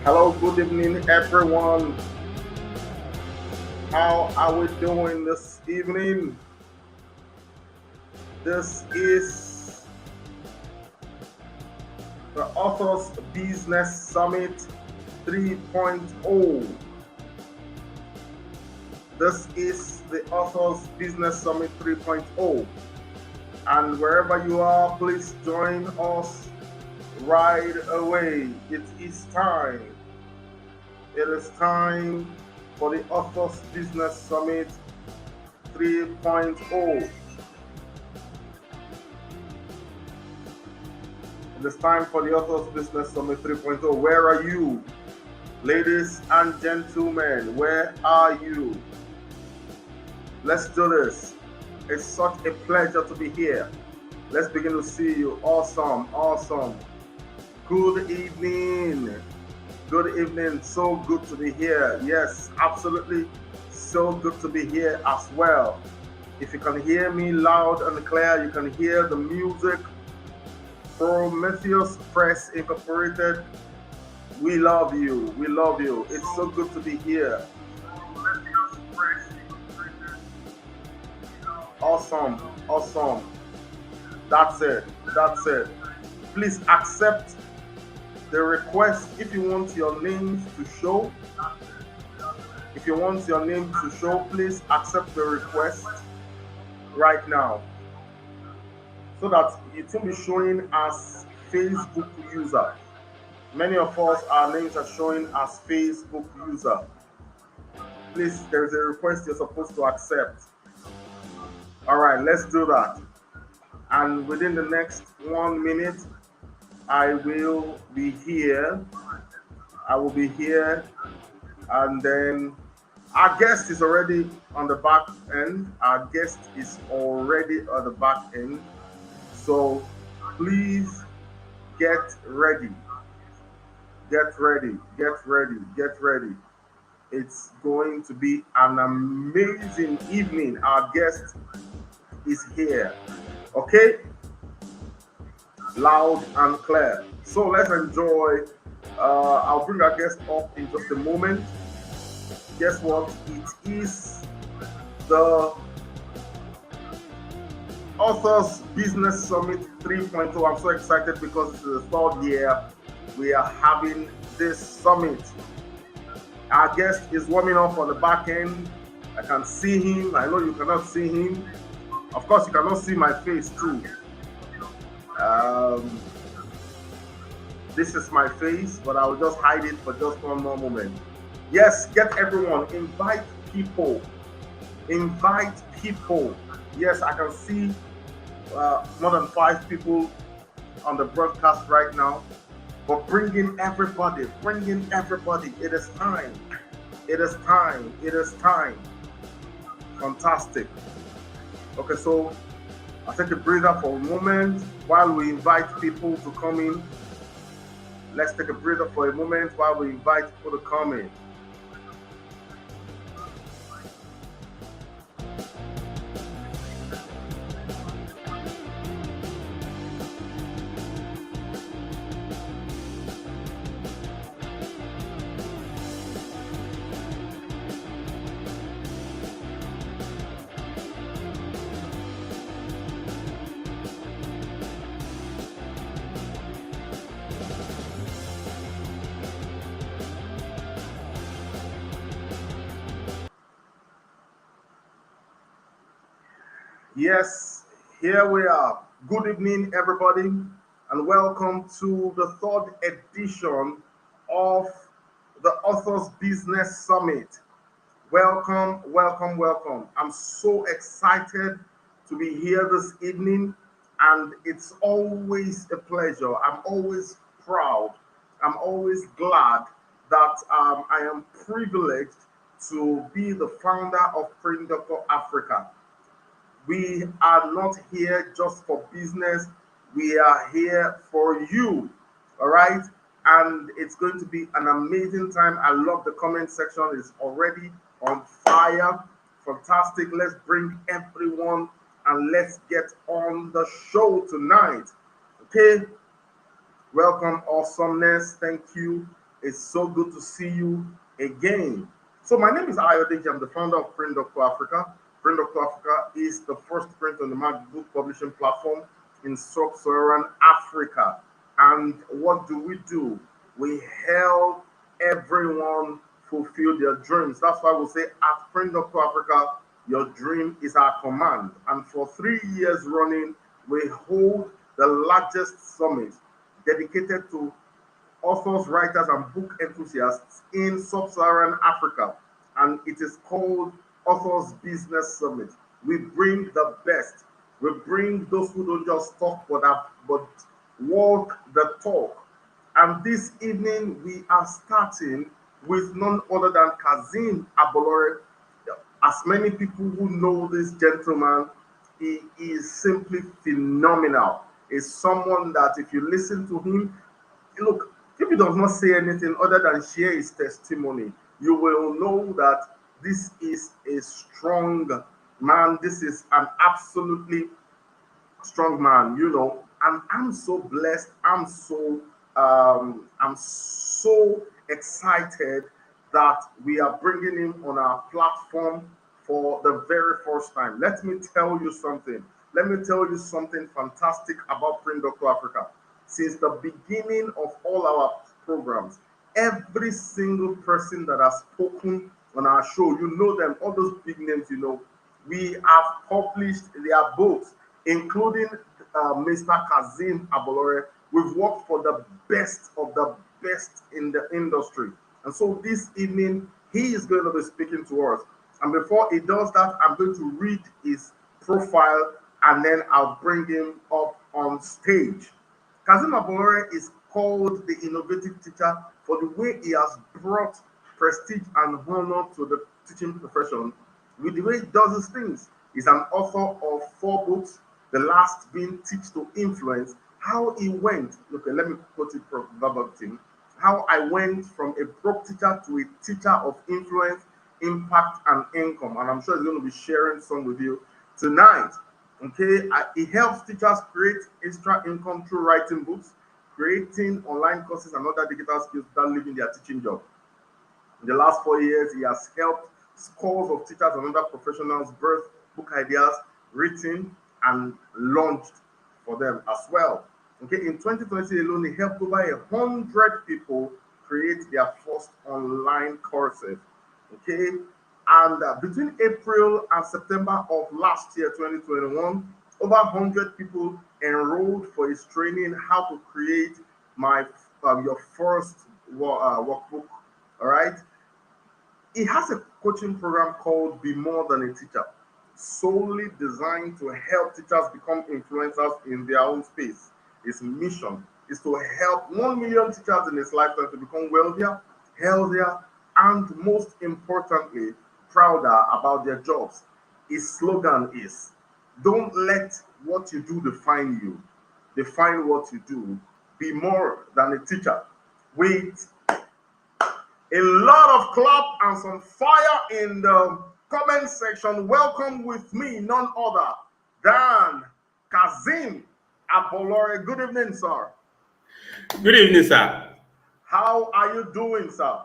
Hello, good evening, everyone. How are we doing this evening? This is the Authors Business Summit 3.0. This is the Authors Business Summit 3.0. And wherever you are, please join us right away. It is time. It is time for the Authors Business Summit 3.0. It is time for the Authors Business Summit 3.0. Where are you? Ladies and gentlemen, where are you? Let's do this. It's such a pleasure to be here. Let's begin to see you. Awesome, awesome. Good evening. Good evening. So good to be here. Yes, absolutely. So good to be here as well. If you can hear me loud and clear, you can hear the music. Prometheus Press Incorporated, we love you. We love you. It's so good to be here. Awesome. Awesome. That's it. That's it. Please accept the request if you want your names to show. If you want your name to show, please accept the request right now so that it will be showing as Facebook user. Many of us, our names are showing as Facebook user. Please, there is a request you're supposed to accept. All right, let's do that. And within the next 1 minute, I will be here. I will be here. And then our guest is already on the back end. Our guest is already on the back end. So please get ready. Get ready. Get ready. Get ready. It's going to be an amazing evening. Our guest is here. Okay? Loud and clear. So let's enjoy. I'll bring our guest up in just a moment. Guess what? It is the Authors Business Summit 3.0. I'm so excited because this is the third year we are having this summit. Our guest is warming up on the back end. I can see him. I know you cannot see him. Of course, you cannot see my face too. Um, this is my face, but I will just hide it for just one more moment. Yes, get everyone, invite people, invite people. Yes, I can see more than 5 people on the broadcast right now, but bring in everybody, bring in everybody. It is time, it is time, it is time. Fantastic. Okay, so I'll take a breather for a moment while we invite people to come in. Let's take a breather for a moment while we invite people to come in. Yes, here we are. Good evening, everybody, and welcome to the third edition of the Authors Business Summit. Welcome, welcome, welcome. I'm so excited to be here this evening, and it's always a pleasure. I'm always proud. I'm always glad that I am privileged to be the founder of Print Doctor Africa. We are not here just for business. We are here for you. All right. And it's going to be an amazing time. I love the comment section. It's already on fire. Fantastic. Let's bring everyone and let's get on the show tonight. Okay. Welcome, awesomeness. Thank you. It's so good to see you again. So my name is Ayodeji. I'm the founder of Print Doctor Africa. Print Doctor Africa is the first print-on-demand book publishing platform in sub-Saharan Africa. And what do? We help everyone fulfill their dreams. That's why we say at Print Doctor Africa, your dream is our command. And for 3 years running, we hold the largest summit dedicated to authors, writers, and book enthusiasts in sub Saharan Africa. And it is called Authors Business Summit. We bring the best. We bring those who don't just talk but walk the talk. And this evening, we are starting with none other than Kazim Abolore. As many people who know this gentleman, he is simply phenomenal. Is someone that if you listen to him, look, if he does not say anything other than share his testimony, you will know that this is a strong man. This is an absolutely strong man, And I'm so blessed. I'm so excited that we are bringing him on our platform for the very first time. Let me tell you something. Let me tell you something fantastic about Print Doctor Africa. Since the beginning of all our programs, every single person that has spoken on our show, you know them, all those big names, we have published their books, including Mr. Kazim Abolore. We've worked for the best of the best in the industry. And so this evening, he is going to be speaking to us. And before he does that, I'm going to read his profile and then I'll bring him up on stage. Kazim Abolore is called the innovative teacher for the way he has brought prestige and honor to the teaching profession with the way he does his things. He's an author of 4 books, the last being Teach to Influence. How he went, okay, let me put it verbatim. How I went from a broke teacher to a teacher of influence, impact, and income. And I'm sure he's going to be sharing some with you tonight. Okay, he helps teachers create extra income through writing books, creating online courses, and other digital skills without leaving their teaching job. In the last 4 years, he has helped scores of teachers and other professionals birth book ideas, written and launched for them as well. Okay, in 2020 alone, he helped over 100 people create their first online courses. Okay, and between April and September of last year, 2021, over 100 people enrolled for his training how to create my your first workbook. All right. He has a coaching program called Be More Than a Teacher, solely designed to help teachers become influencers in their own space. His mission is to help 1 million teachers in his lifetime to become wealthier, healthier, and most importantly, prouder about their jobs. His slogan is don't let what you do define you, define what you do. Be more than a teacher. With a lot of clap and some fire in the comment section, welcome with me none other than Kazim Abolore. Good evening, sir. Good evening, sir. How are you doing, sir?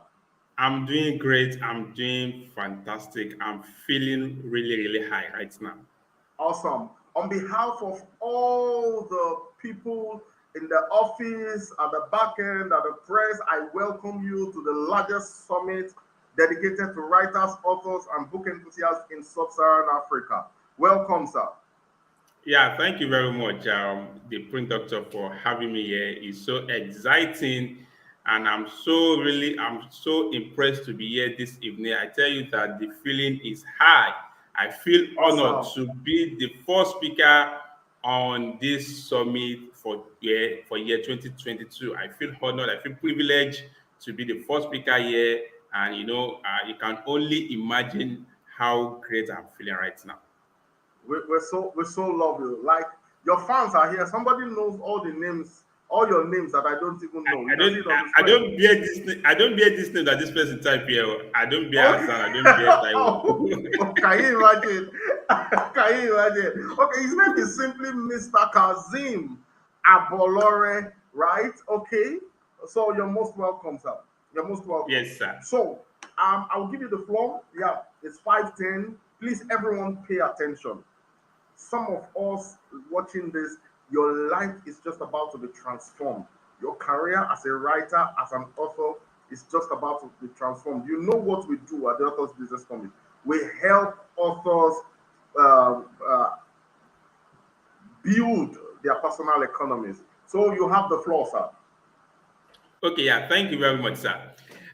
I'm doing great. I'm doing fantastic. I'm feeling really, really high right now. Awesome. On behalf of all the people in the office, at the back end, at the press, I welcome you to the largest summit dedicated to writers, authors, and book enthusiasts in sub-Saharan Africa. Welcome, sir. Yeah, thank you very much, the print doctor, for having me here. It's so exciting, and I'm so impressed to be here this evening. I tell you that the feeling is high. I feel honored Awesome. to be the first speaker on this summit for year 2022. I feel honored. I feel privileged to be the first speaker here, and you can only imagine how great I'm feeling right now. We're so love you. Like your fans are here. Somebody knows all the names, all your names that I don't even know. You I can don't see it on the I screen. don't bear this name. I don't bear this name that this person type here. I don't bear Okay. Hassan. I don't bear Oh, Taiwo. can you imagine? Can you imagine? Okay, his name is simply Mr. Kazim Abolore, right? Okay. So you're most welcome, sir. You're most welcome. Yes, sir. So, I'll give you the floor. Yeah, it's 5:10. Please, everyone, pay attention. Some of us watching this, your life is just about to be transformed. Your career as a writer, as an author, is just about to be transformed. You know what we do at the Authors Business Summit. We help authors uh, uh, build their personal economies. So you have the floor, sir. Okay, yeah, thank you very much, sir.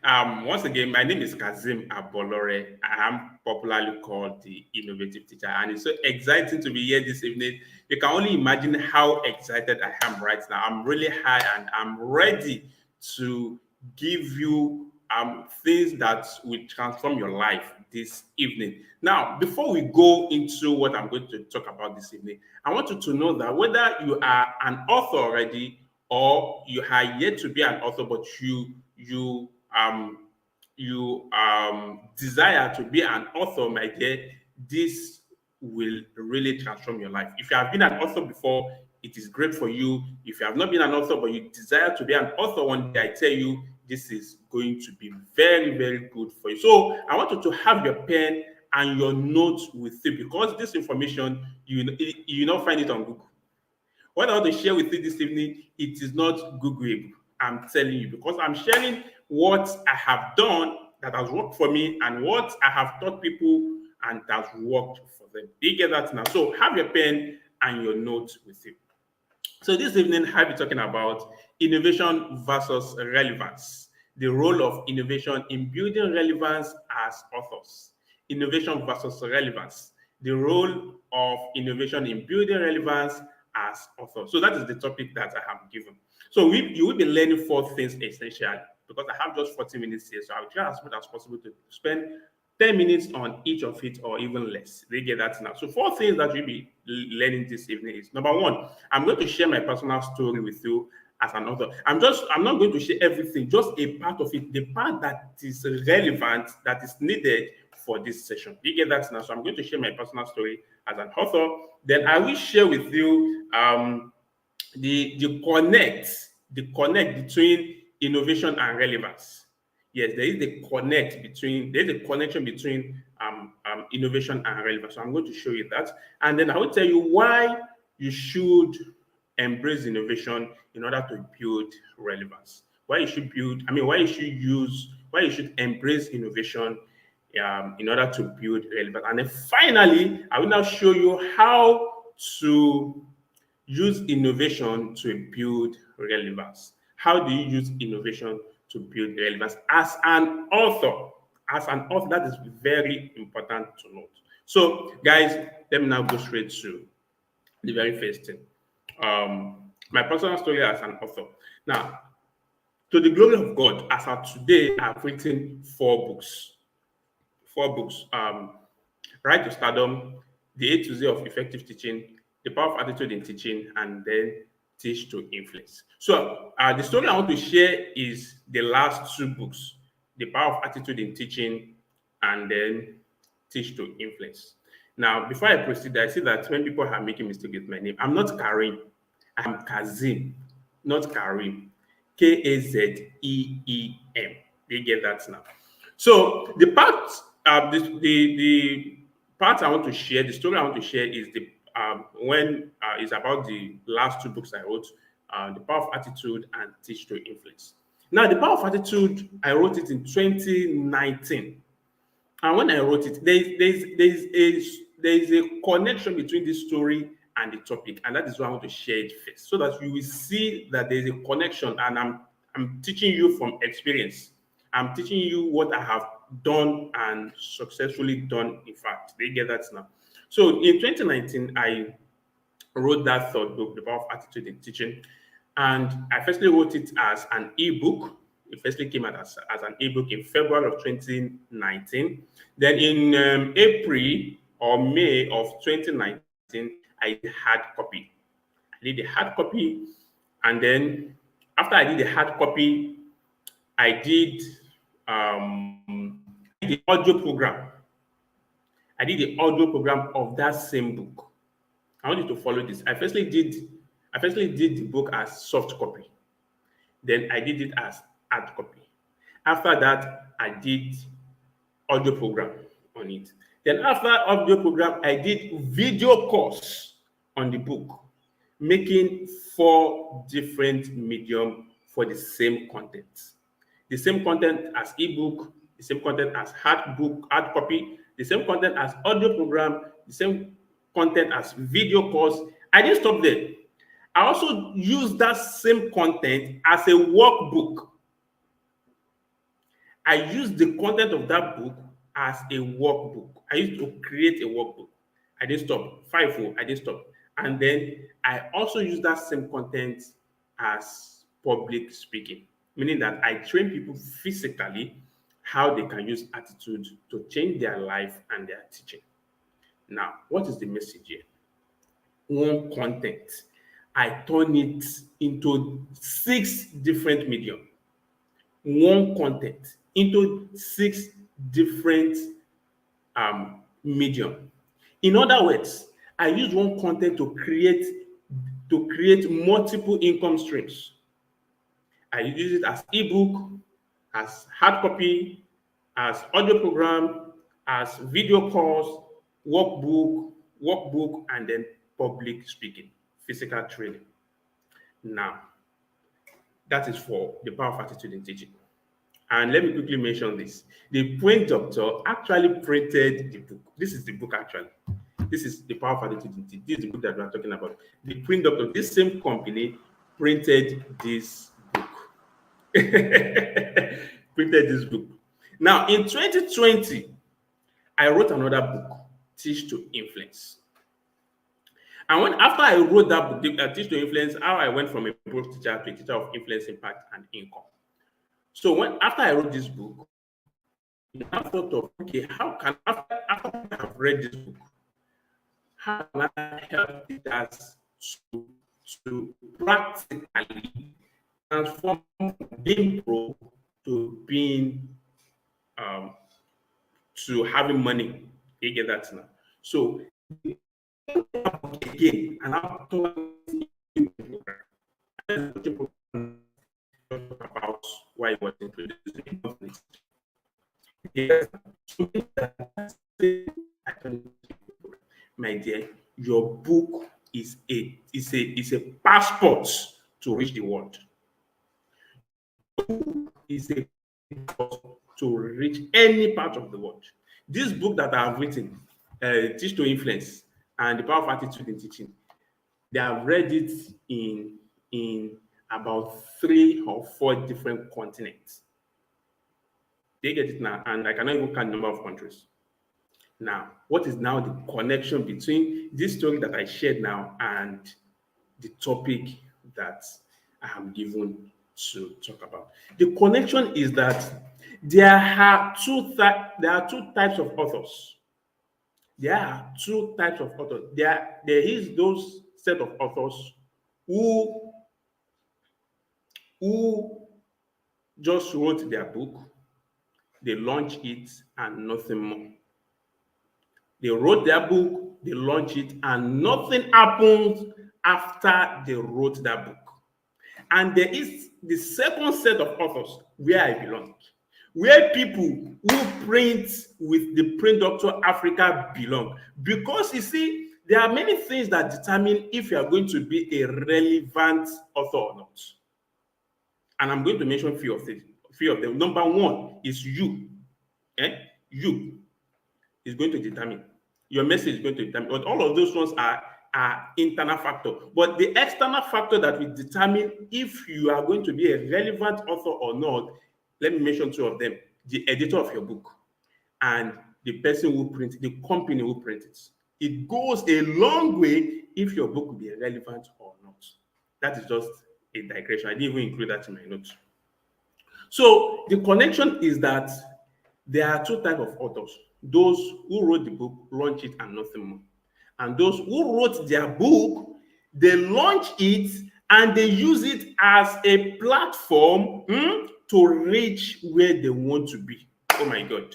Once again, my name is Kazim Abolore. I am popularly called the Innovative Teacher, and it's so exciting to be here this evening. You can only imagine how excited I am right now. I'm really high and I'm ready to give you things that will transform your life this evening. Now, before we go into what I'm going to talk about this evening, I want you to know that whether you are an author already or you are yet to be an author, but you desire to be an author, my dear, this will really transform your life. If you have been an author before, it is great for you. If you have not been an author, but you desire to be an author one day, I tell you, this is going to be very, very good for you. So I want you to have your pen and your notes with you, because this information, you not find it on Google. What I want to share with you this evening, it is not Googleable. I'm telling you, because I'm sharing what I have done that has worked for me and what I have taught people and that has worked for them. You get that now? So have your pen and your notes with you. So this evening, I'll be talking about innovation versus relevance, the role of innovation in building relevance as authors. Innovation versus relevance, the role of innovation in building relevance as authors. So that is the topic that I have given. So you will be learning four things essentially, because I have just 40 minutes here. So I'll try as much as possible to spend 10 minutes on each of it or even less. They get that now. So four things that you'll be learning this evening is: number one, I'm going to share my personal story with you as an author. I'm not going to share everything, just a part of it, the part that is relevant, that is needed for this session. You get that now. So I'm going to share my personal story as an author. Then I will share with you the connect between innovation and relevance. Yes, there is a connection between innovation and relevance. So I'm going to show you that, and then I will tell you why you should embrace innovation in order to build relevance. Why you should embrace innovation in order to build relevance. And then finally, I will now show you how to use innovation to build relevance. How do you use innovation to build relevance as an author? As an author, that is very important to note. So, guys, let me now go straight to the very first thing. My personal story as an author. Now, to the glory of God, as of today, I've written four books. Four books. Right to Stardom, The A to Z of Effective Teaching, The Power of Attitude in Teaching, and then Teach to Influence. So the story I want to share is the last two books, The Power of Attitude in Teaching, and then Teach to Influence. Now, before I proceed, I see that when people are making mistakes with my name, I'm not Karim, I'm Kazim, not Karim. Kazeem. They get that now. So the part I want to share, the story I want to share is the when is about the last two books I wrote, The Power of Attitude and Teach to Influence. Now, The Power of Attitude, I wrote it in 2019. And when I wrote it, there's a connection between this story and the topic, and that is why I want to share it first, so that you will see that there's a connection, and I'm teaching you from experience. I'm teaching you what I have done and successfully done. In fact, they get that now. So in 2019, I wrote that third book, The Power of Attitude in Teaching, and I firstly wrote it as an ebook. It firstly came out as an ebook in February of 2019. Then in April or May of 2019, I did hard copy. I did the hard copy, and then after I did the hard copy, I did the audio program. I did the audio program of that same book. I want you to follow this. I firstly did the book as soft copy. Then I did it as hard copy. After that, I did audio program on it. Then after audio program, I did video course on the book, making 4 different medium for the same content. The same content as ebook, the same content as hard book, hard copy, the same content as audio program, the same content as video course. I didn't stop there. I also used that same content as a workbook. I used the content of that book as a workbook. I used to create a workbook. I didn't stop. FIFO, I didn't stop. And then I also use that same content as public speaking, meaning that I train people physically how they can use attitude to change their life and their teaching. Now, what is the message here? One content, I turn it into 6 different medium. One content into 6 different medium. In other words, I use one content to create multiple income streams. I use it as ebook, as hard copy, as audio program, as video course, workbook, and then public speaking, physical training. Now, that is for the power of attitude in teaching. And let me quickly mention this. The Print Doctor actually printed the book. This is the book actually. This is the power of attitude in teaching. This is the book that we are talking about. The Print Doctor, this same company printed this book. Printed this book. Now, in 2020, I wrote another book, Teach to Influence. And after I wrote that book, Teach to Influence, how I went from a broke teacher to a teacher of influence, impact, and income. So after I wrote this book, I thought of, okay, how can, after I have read this book, how can I help teachers to practically transform being broke to being to having money? You get that now. So again, and after about why it was introduced. Yes, my dear, your book is a passport to reach the world. Is a passport to reach any part of the world. This book that I have written, Teach to Influence and the Power of Attitude in Teaching, they have read it in about 3 or 4 different continents. They get it now, and I cannot even count the number of countries. Now, what is now the connection between this story that I shared now and the topic that I am given to talk about? The connection is that there are two types of authors. There are 2 types of authors. There is those set of authors who just wrote their book, they launched it, and nothing more. They wrote their book, they launched it, and nothing happened after they wrote that book. And there is the second set of authors where I belong, where people who print with the Print Doctor Africa belong. Because you see, there are many things that determine if you are going to be a relevant author or not. And I'm going to mention few of them. Number 1 is you. You is going to determine. Your message is going to determine. But all of those ones are internal factor. But the external factor that will determine if you are going to be a relevant author or not, let me mention 2 of them. The editor of your book and the person who prints, the company who prints it. It goes a long way if your book will be relevant or not. That is just a digression. I didn't even include that in my notes. So the connection is that there are 2 types of authors. Those who wrote the book, launch it, and nothing more. And those who wrote their book, they launch it and they use it as a platform to reach where they want to be. Oh my God.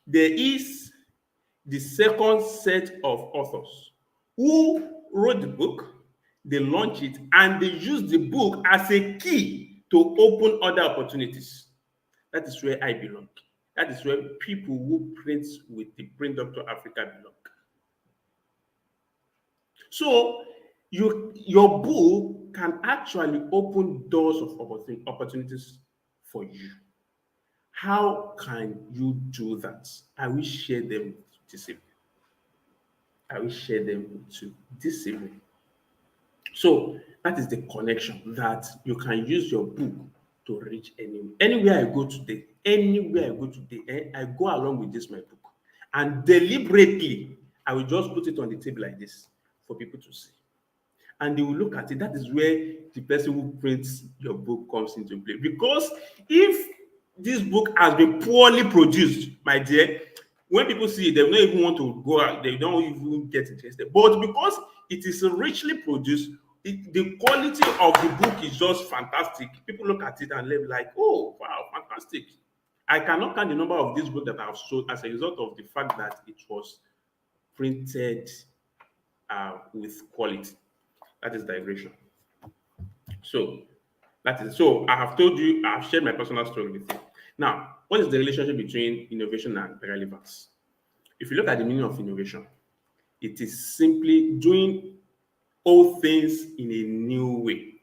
There is the second set of authors who wrote the book, they launch it, and they use the book as a key to open other opportunities. That is where I belong. That is where people who print with the Print Doctor Africa belong. So your book can actually open doors of opportunities for you. How can you do that? I will share them this evening. I will share them with you this evening. So that is the connection that you can use your book to reach anywhere I go today. I go along with this my book, and deliberately I will just put it on the table like this for people to see, and they will look at it. That is where the person who prints your book comes into play. Because if this book has been poorly produced, my dear, when people see it, they don't even want to go out, they don't even get interested. But because it is richly produced, the quality of the book is just fantastic. People look at it and they're like, oh, wow, fantastic. I cannot count the number of these books that I've sold as a result of the fact that it was printed with quality. That is direction. So that is so. I have told you, I have shared my personal story with you. Now, what is the relationship between innovation and relevance? If you look at the meaning of innovation, it is simply doing old things in a new way.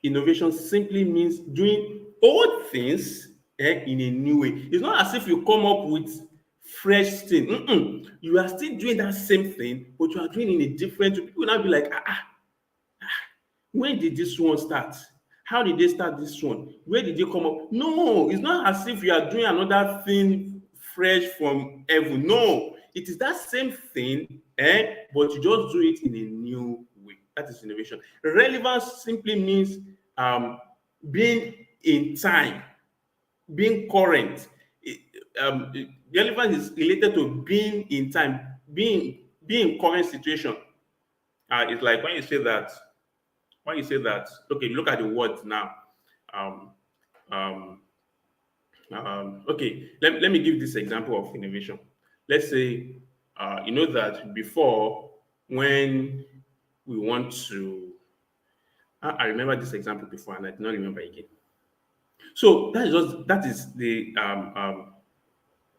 Innovation simply means doing old things in a new way. It's not as if you come up with fresh thing. You are still doing that same thing, but you are doing it in a different way. People will now be like, when did this one start? How did they start this one? Where did they come up? No, it's not as if you are doing another thing fresh from heaven. No, it is that same thing, but you just do it in a new way. That is innovation. Relevance simply means being in time, being current. Relevance is related to being in time, being in current situation. It's like when you say that, okay, look at the words now. Okay, let me give this example of innovation. Let's say, you know that before, when we want to, I remember this example before and I did not remember again. So that is the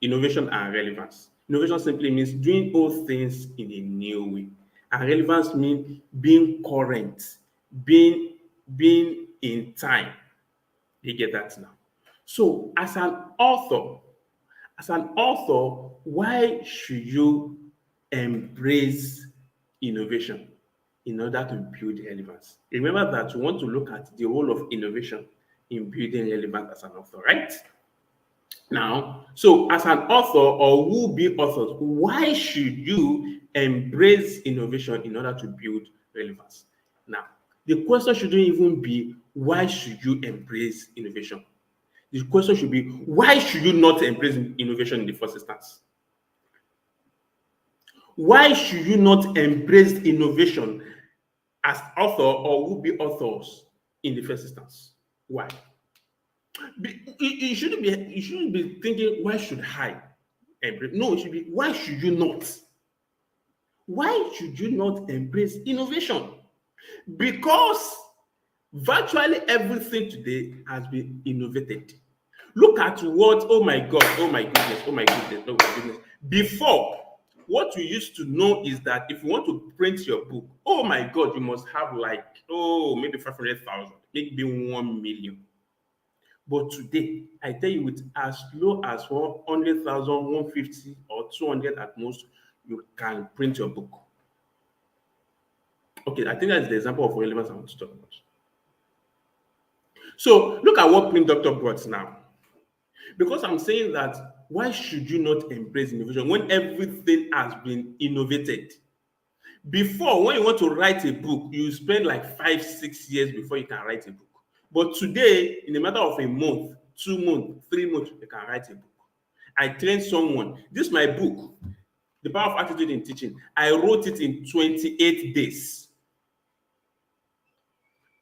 innovation and relevance. Innovation simply means doing old things in a new way, and relevance means being current, being in time. You get that now? So as an author, why should you embrace innovation in order to build relevance? Remember that you want to look at the role of innovation in building relevance as an author, right? Now, so as an author or will be authors, why should you embrace innovation in order to build relevance? Now, the question shouldn't even be, why should you embrace innovation? The question should be, why should you not embrace innovation in the first instance? Why should you not embrace innovation as author or will be authors in the first instance? Why? You shouldn't be thinking, why should I embrace? No, it should be, why should you not? Why should you not embrace innovation? Because virtually everything today has been innovated. Look at what, oh my God, oh my goodness, oh my goodness, oh my goodness. Before, what we used to know is that if you want to print your book, oh my God, you must have like, maybe 500,000, maybe 1 million. But today, I tell you, with as low as 100,000, 150 or 200 at most, you can print your book. Okay, I think that's the example of relevance I want to talk about. So look at what Print Doctor brought now. Because I'm saying that, why should you not embrace innovation when everything has been innovated? Before, when you want to write a book, you spend like 5-6 years before you can write a book. But today, in a matter of a month, 2 months, 3 months, you can write a book. I trained someone. This is my book, The Power of Attitude in Teaching. I wrote it in 28 days.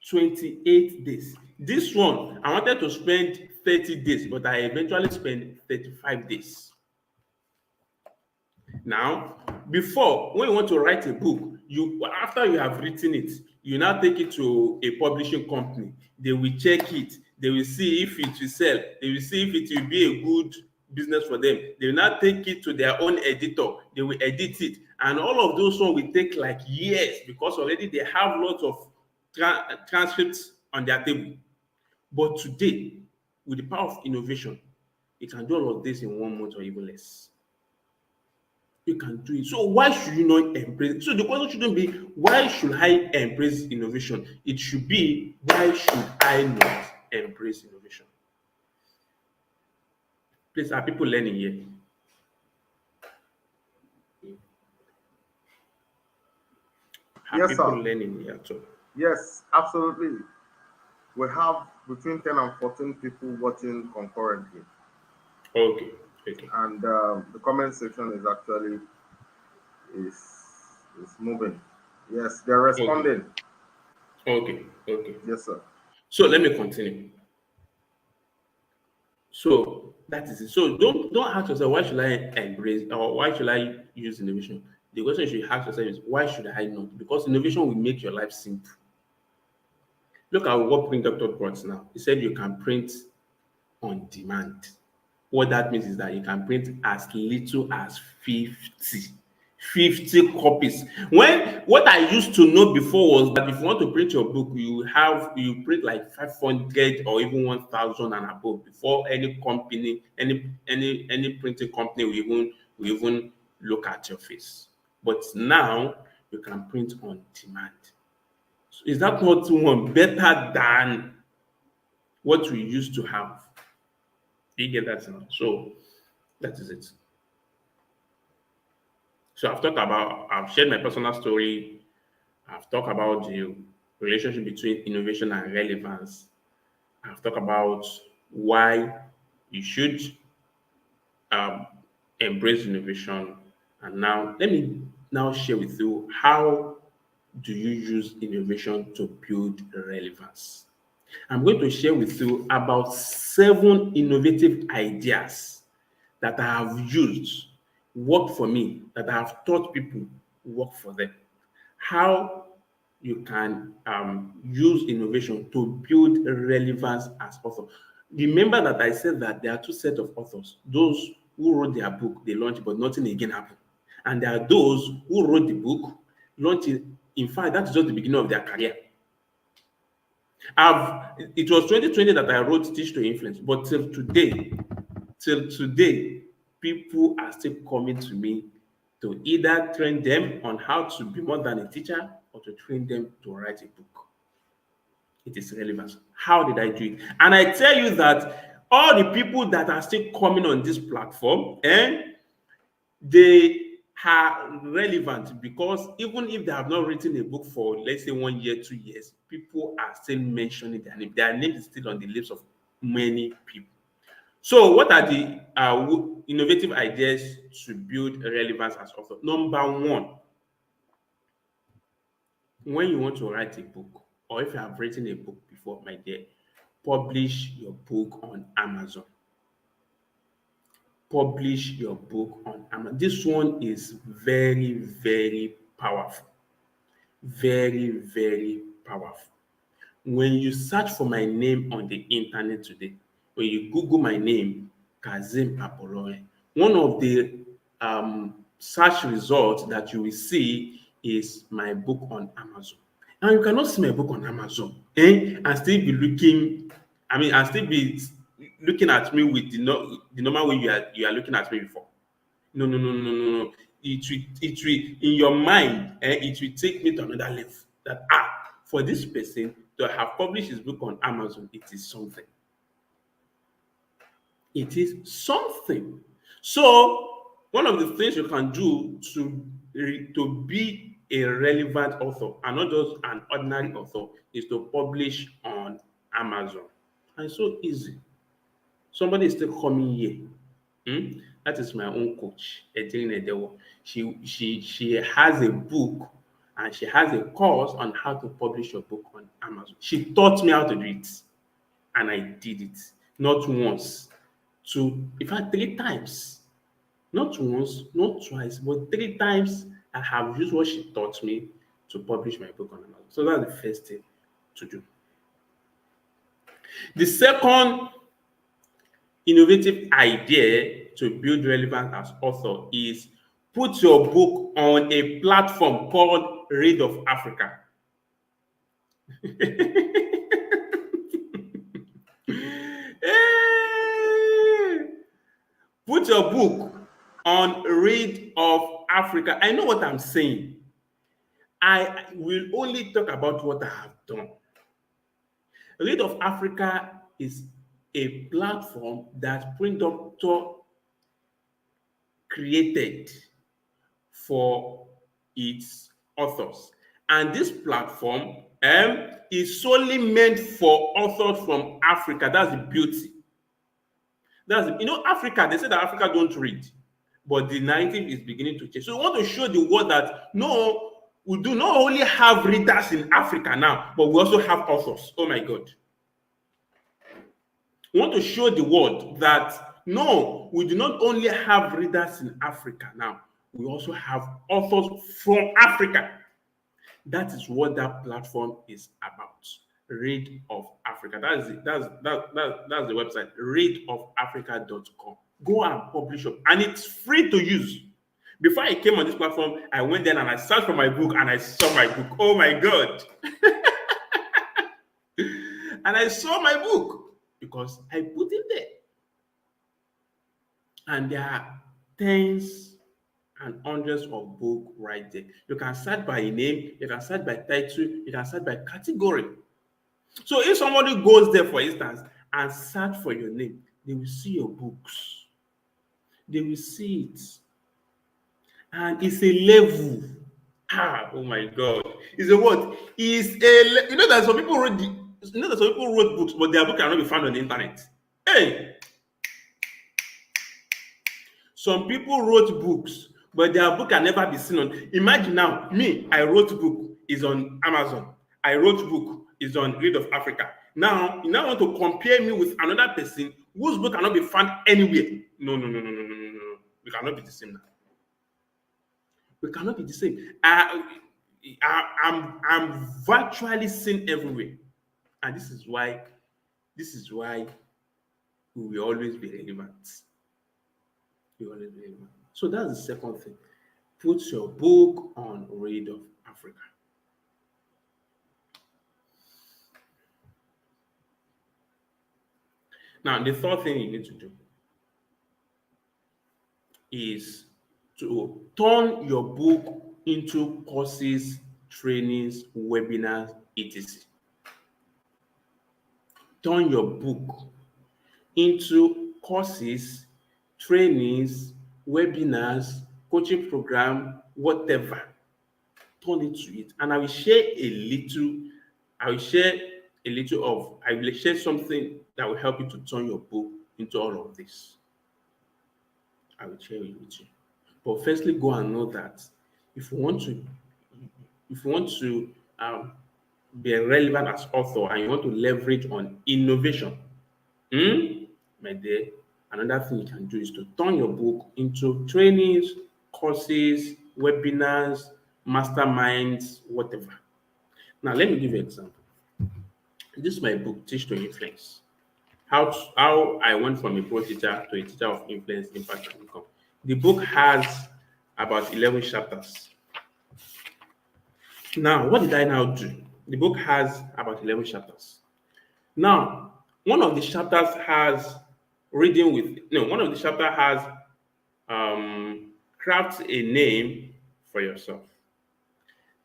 28 days. This one, I wanted to spend 30 days, but I eventually spent 35 days. Now, before, when you want to write a book, after you have written it, You now take it to a publishing company. They will check it. They will see if it will sell. They will see if it will be a good business for them. They will now take it to their own editor. They will edit it. And all of those ones will take like years because already they have lots of transcripts on their table. But today, with the power of innovation, you can do all of this in 1 month or even less. You can do it. So why should you not embrace? So the question shouldn't be why should I embrace innovation? It should be why should I not embrace innovation? Please, are people learning here? Are Yes, people sir. learning here too? Yes, absolutely. We have between 10 and 14 people watching concurrently. Okay, okay, And the comment section is actually is is moving. Yes, they're okay, responding. okay, okay. Yes, sir. So let me continue. So that is it. So don't ask yourself why should I embrace or why should I use innovation? The question you should ask yourself is why should I not? Because innovation will make your life simple. Look at what Print Doctor brought now. He said you can print on demand. What that means is that you can print as little as 50 copies. When what I used to know before was that if you want to print your book, you print like 500 or even 1,000 and above before any company, any printing company will even look at your face. But now you can print on demand. So is that not one better than what we used to have? You get that now? So that is it. So I've shared my personal story. I've talked about the relationship between innovation and relevance. I've talked about why you should um, embrace innovation. And now let me now share with you how do you use innovation to build relevance. I'm going to share with you about 7 innovative ideas that I have used, work for me, that I have taught people work for them. How you can use innovation to build relevance as author. Remember that I said that there are 2 sets of authors: those who wrote their book, they launched, but nothing again happened, and there are those who wrote the book, launched it. In fact, that's just the beginning of their career. It was 2020 that I wrote Teach to Influence, but till today, people are still coming to me to either train them on how to be more than a teacher or to train them to write a book. It is relevant. How did I do it? And I tell you that all the people that are still coming on this platform, they are relevant because even if they have not written a book for, let's say, 1 year, 2 years, people are still mentioning their name. Their name is still on the lips of many people. So, what are the innovative ideas to build relevance as author? Number one, when you want to write a book, or if you have written a book before, my dear, publish your book on Amazon. Publish your book on Amazon. This one is very, very powerful. Very, very powerful. When you search for my name on the internet today, when you Google my name, Kazeem Apolloye, one of the search results that you will see is my book on Amazon. Now you cannot see my book on Amazon, and still be looking. And still be looking at me with the normal way you are looking at me before. No, no, no, no, no, no. It will in your mind, it will take me to another level. That for this person to have published his book on Amazon, it is something. It is something. So one of the things you can do to be a relevant author and not just an ordinary author is to publish on Amazon. And it's so easy. Somebody is still coming here. That is my own coach, Edeline Edewo. She has a book and she has a course on how to publish your book on Amazon. She taught me how to do it, and I did it. Not once, in fact, 3 times. Not once, not twice, but 3 times I have used what she taught me to publish my book on Amazon. So that's the first thing to do. The second innovative idea to build relevance as author is put your book on a platform called Read of Africa. Put your book on Read of Africa. I know what I'm saying. I will only talk about what I have done. Read of Africa is a platform that Sprint Doctor created for its authors. And this platform is solely meant for authors from Africa. That's the beauty. Africa, they say that Africa don't read, but the narrative is beginning to change. So we want to show the world that no, we do not only have readers in Africa now, but we also have authors. Oh my God. We want to show the world that no, we do not only have readers in Africa now, we also have authors from Africa. That is what that platform is about. Read of Africa. That's the website, readofafrica.com. Go and publish up, and it's free to use. Before I came on this platform, I went there and I searched for my book and I saw my book. Oh my God. And I saw my book because I put it there. And there are tens and hundreds of books right there. You can search by name, you can search by title, you can search by category. So if somebody goes there, for instance, and search for your name, they will see your books. They will see it. And it's a level. Oh my God. It's a what? That some people wrote books, but their book cannot be found on the internet. Hey! Some people wrote books, but their book can never be seen on. Imagine now, me, I wrote book, is on Amazon. I wrote book, is on Read of Africa. Now, you now want to compare me with another person whose book cannot be found anywhere. No. We cannot be the same now. We cannot be the same. I'm virtually seen everywhere. And this is why we will always be relevant. So that's the second thing. Put your book on Read of Africa. Now, the third thing you need to do is to turn your book into courses, trainings, webinars, etc. Turn your book into courses, trainings, webinars, coaching program, whatever. Turn it to it. And I will share something that will help you to turn your book into all of this. I will share it with you. But firstly, go and know that if you want to be relevant as author and you want to leverage on innovation, my dear, another thing you can do is to turn your book into trainings, courses, webinars, masterminds, whatever. Now, let me give you an example. This is my book, Teach to Influence. How I went from a pro teacher to a teacher of influence, impact, and income. The book has about 11 chapters. Now, what did I now do? The book has about 11 chapters. Now, one of the chapters has craft a name for yourself.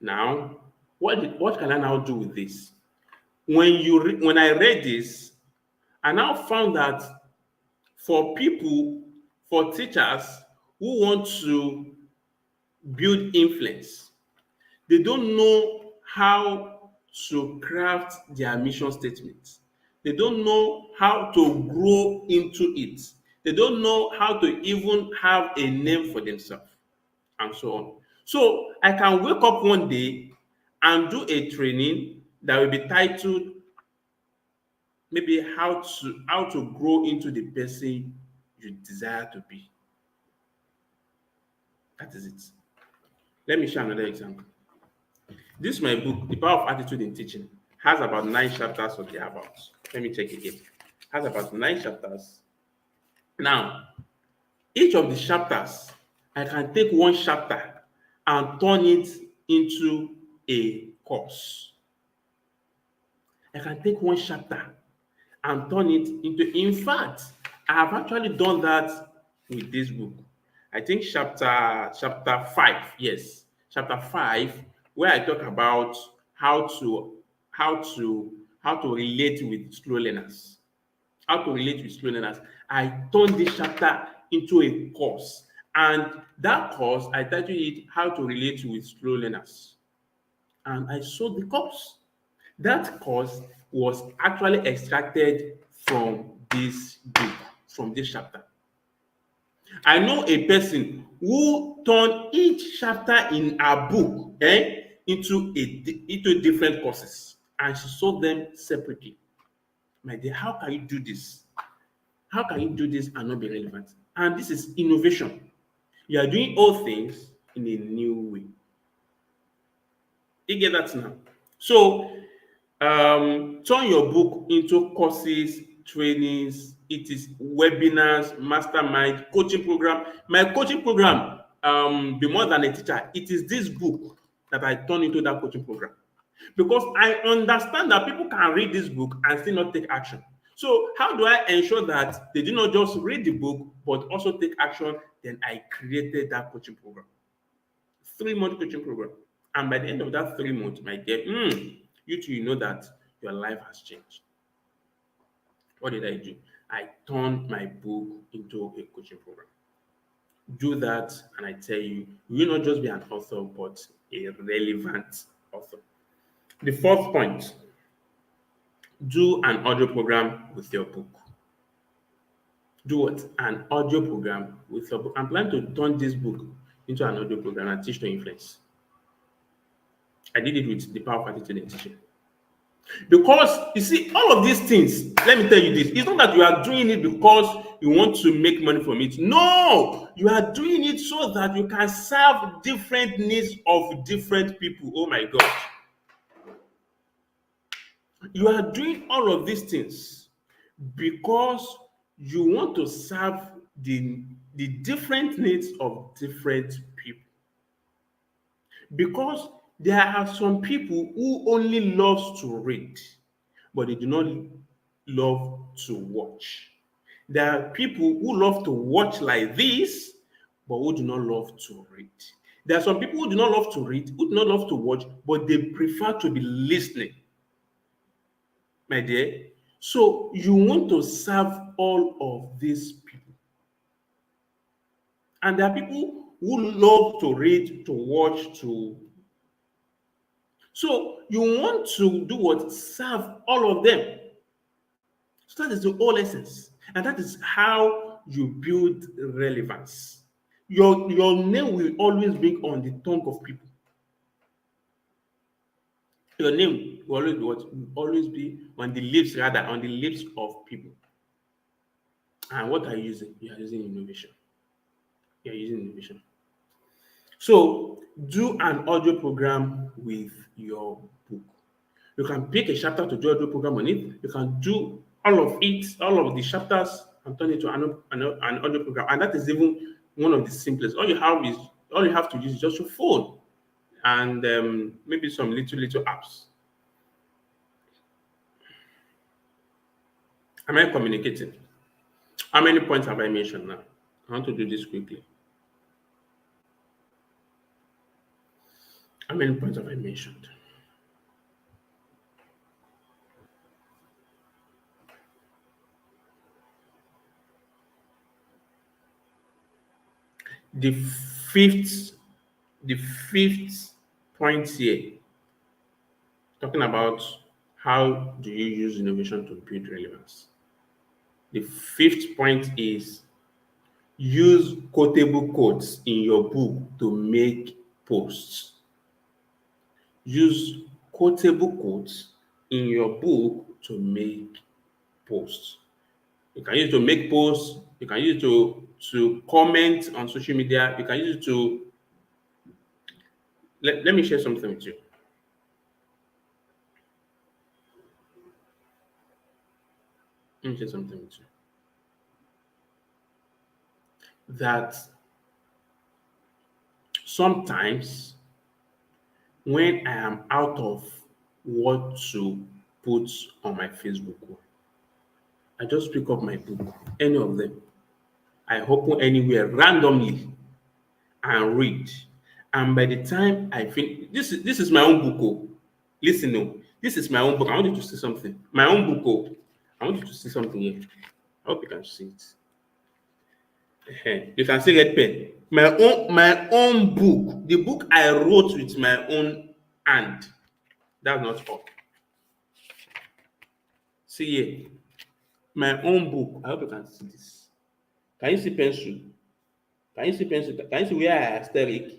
Now, what can I now do with this? When I read this, I now found that for teachers who want to build influence, they don't know how to craft their mission statements. They don't know how to grow into it. They don't know how to even have a name for themselves, and so on. So I can wake up one day and do a training that will be titled maybe how to grow into the person you desire to be. That is it. Let me share another example. This my book, The Power of Attitude in Teaching, has about 9 chapters or thereabouts. Let me check again. Has about 9 chapters. Now, each of the chapters, I can take one chapter and turn it into a course. I can take one chapter and turn it into, in fact, I have actually done that with this book. I think chapter 5, yes, chapter 5, where I talk about how to how to how to relate with slow learners. How to relate with slow learners. I turned this chapter into a course, and that course I titled it How to Relate with Slow Learners, and I sold the course. That course was actually extracted from this book, from this chapter. I know a person who turned each chapter in her book into different courses, and she sold them separately. My dear, how can you do this? How can you do this and not be relevant? And this is innovation. You are doing all things in a new way. You get that now? So turn your book into courses, trainings, it is webinars, mastermind, coaching program. My coaching program, Be More Than a Teacher, it is this book that I turn into that coaching program. Because I understand that people can read this book and still not take action. So how do I ensure that they do not just read the book, but also take action? Then I created that coaching program. 3 month coaching program. And by the end of that 3 months, my dear, you too, you know that your life has changed. What did I do? I turned my book into a coaching program. Do that, and I tell you, you will not just be an author, but a relevant author. The fourth point, do an audio program with your book. Do what? An audio program with your book. I'm planning to turn this book into an audio program and teach to influence. I did it with The Power of Attitude in Teaching. Because you see, all of these things, let me tell you this, it's not that you are doing it because you want to make money from it. No, you are doing it so that you can serve different needs of different people. Oh my God. You are doing all of these things because you want to serve the different needs of different people. Because there are some people who only loves to read, but they do not love to watch. There are people who love to watch like this, but who do not love to read. There are some people who do not love to read, who do not love to watch, but they prefer to be listening. My dear, so you want to serve all of these people. And there are people who love to read, to watch, to. So you want to do what? Serve all of them. So that is the whole essence. And that is how you build relevance. Your name will always be on the tongue of people. Your name will always be what? Will always be on the lips, rather, on the lips of people. And what are you using? You are using innovation. You are using innovation. So do an audio program with your book. You can pick a chapter to do an audio program on it. You can do all of it, all of the chapters, and turn it to an audio program. And that is even one of the simplest. All you have to use is just your phone and maybe some little apps. Am I communicating? How many points have I mentioned now? I want to do this quickly. How many points have I mentioned? The fifth point here, talking about how do you use innovation to build relevance. The fifth point is use quotable quotes in your book to make posts. Use quotable quotes in your book to make posts. You can use it to make posts. You can use it to comment on social media. You can use it to let me share something with you. Let me say something with you. That sometimes when I am out of what to put on my Facebook wall, I just pick up my book, any of them. I open anywhere randomly and read. And by the time I finish, this is my own book. Oh. Listen, no, this is my own book. I want you to see something. My own book. Oh. I want you to see something here. I hope you can see it. You can see red pen. My own book. The book I wrote with my own hand. That's not all. See here. My own book. I hope you can see this. Can you see pencil? Can you see pencil? Can you see where I asterisk?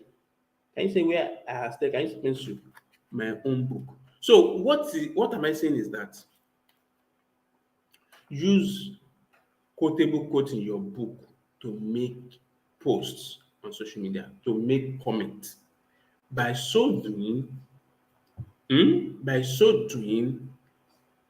Can you see where I asterisk? Can you see pencil? My own book. So what am I saying is that use quotable quotes in your book to make posts on social media, to make comments. By so doing,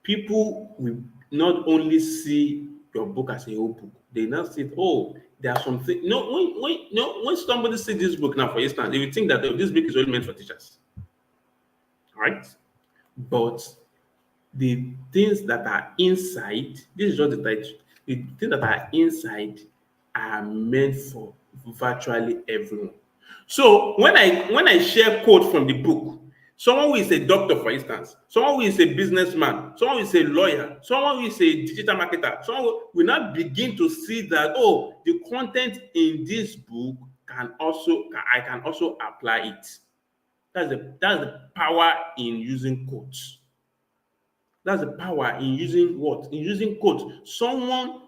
people will not only see your book as a whole book, they now see, oh, there are some things. No, when somebody see this book now, for instance, they will think that oh, this book is only meant for teachers, right? But the things that are inside, this is just the title. The things that are inside are meant for virtually everyone. So when I share quote from the book, someone who is a doctor, for instance, someone who is a businessman, someone who is a lawyer, someone who is a digital marketer, someone will now begin to see that oh, the content in this book I can also apply it. That's the power in using quotes. That's the power in using what? In using quotes. Someone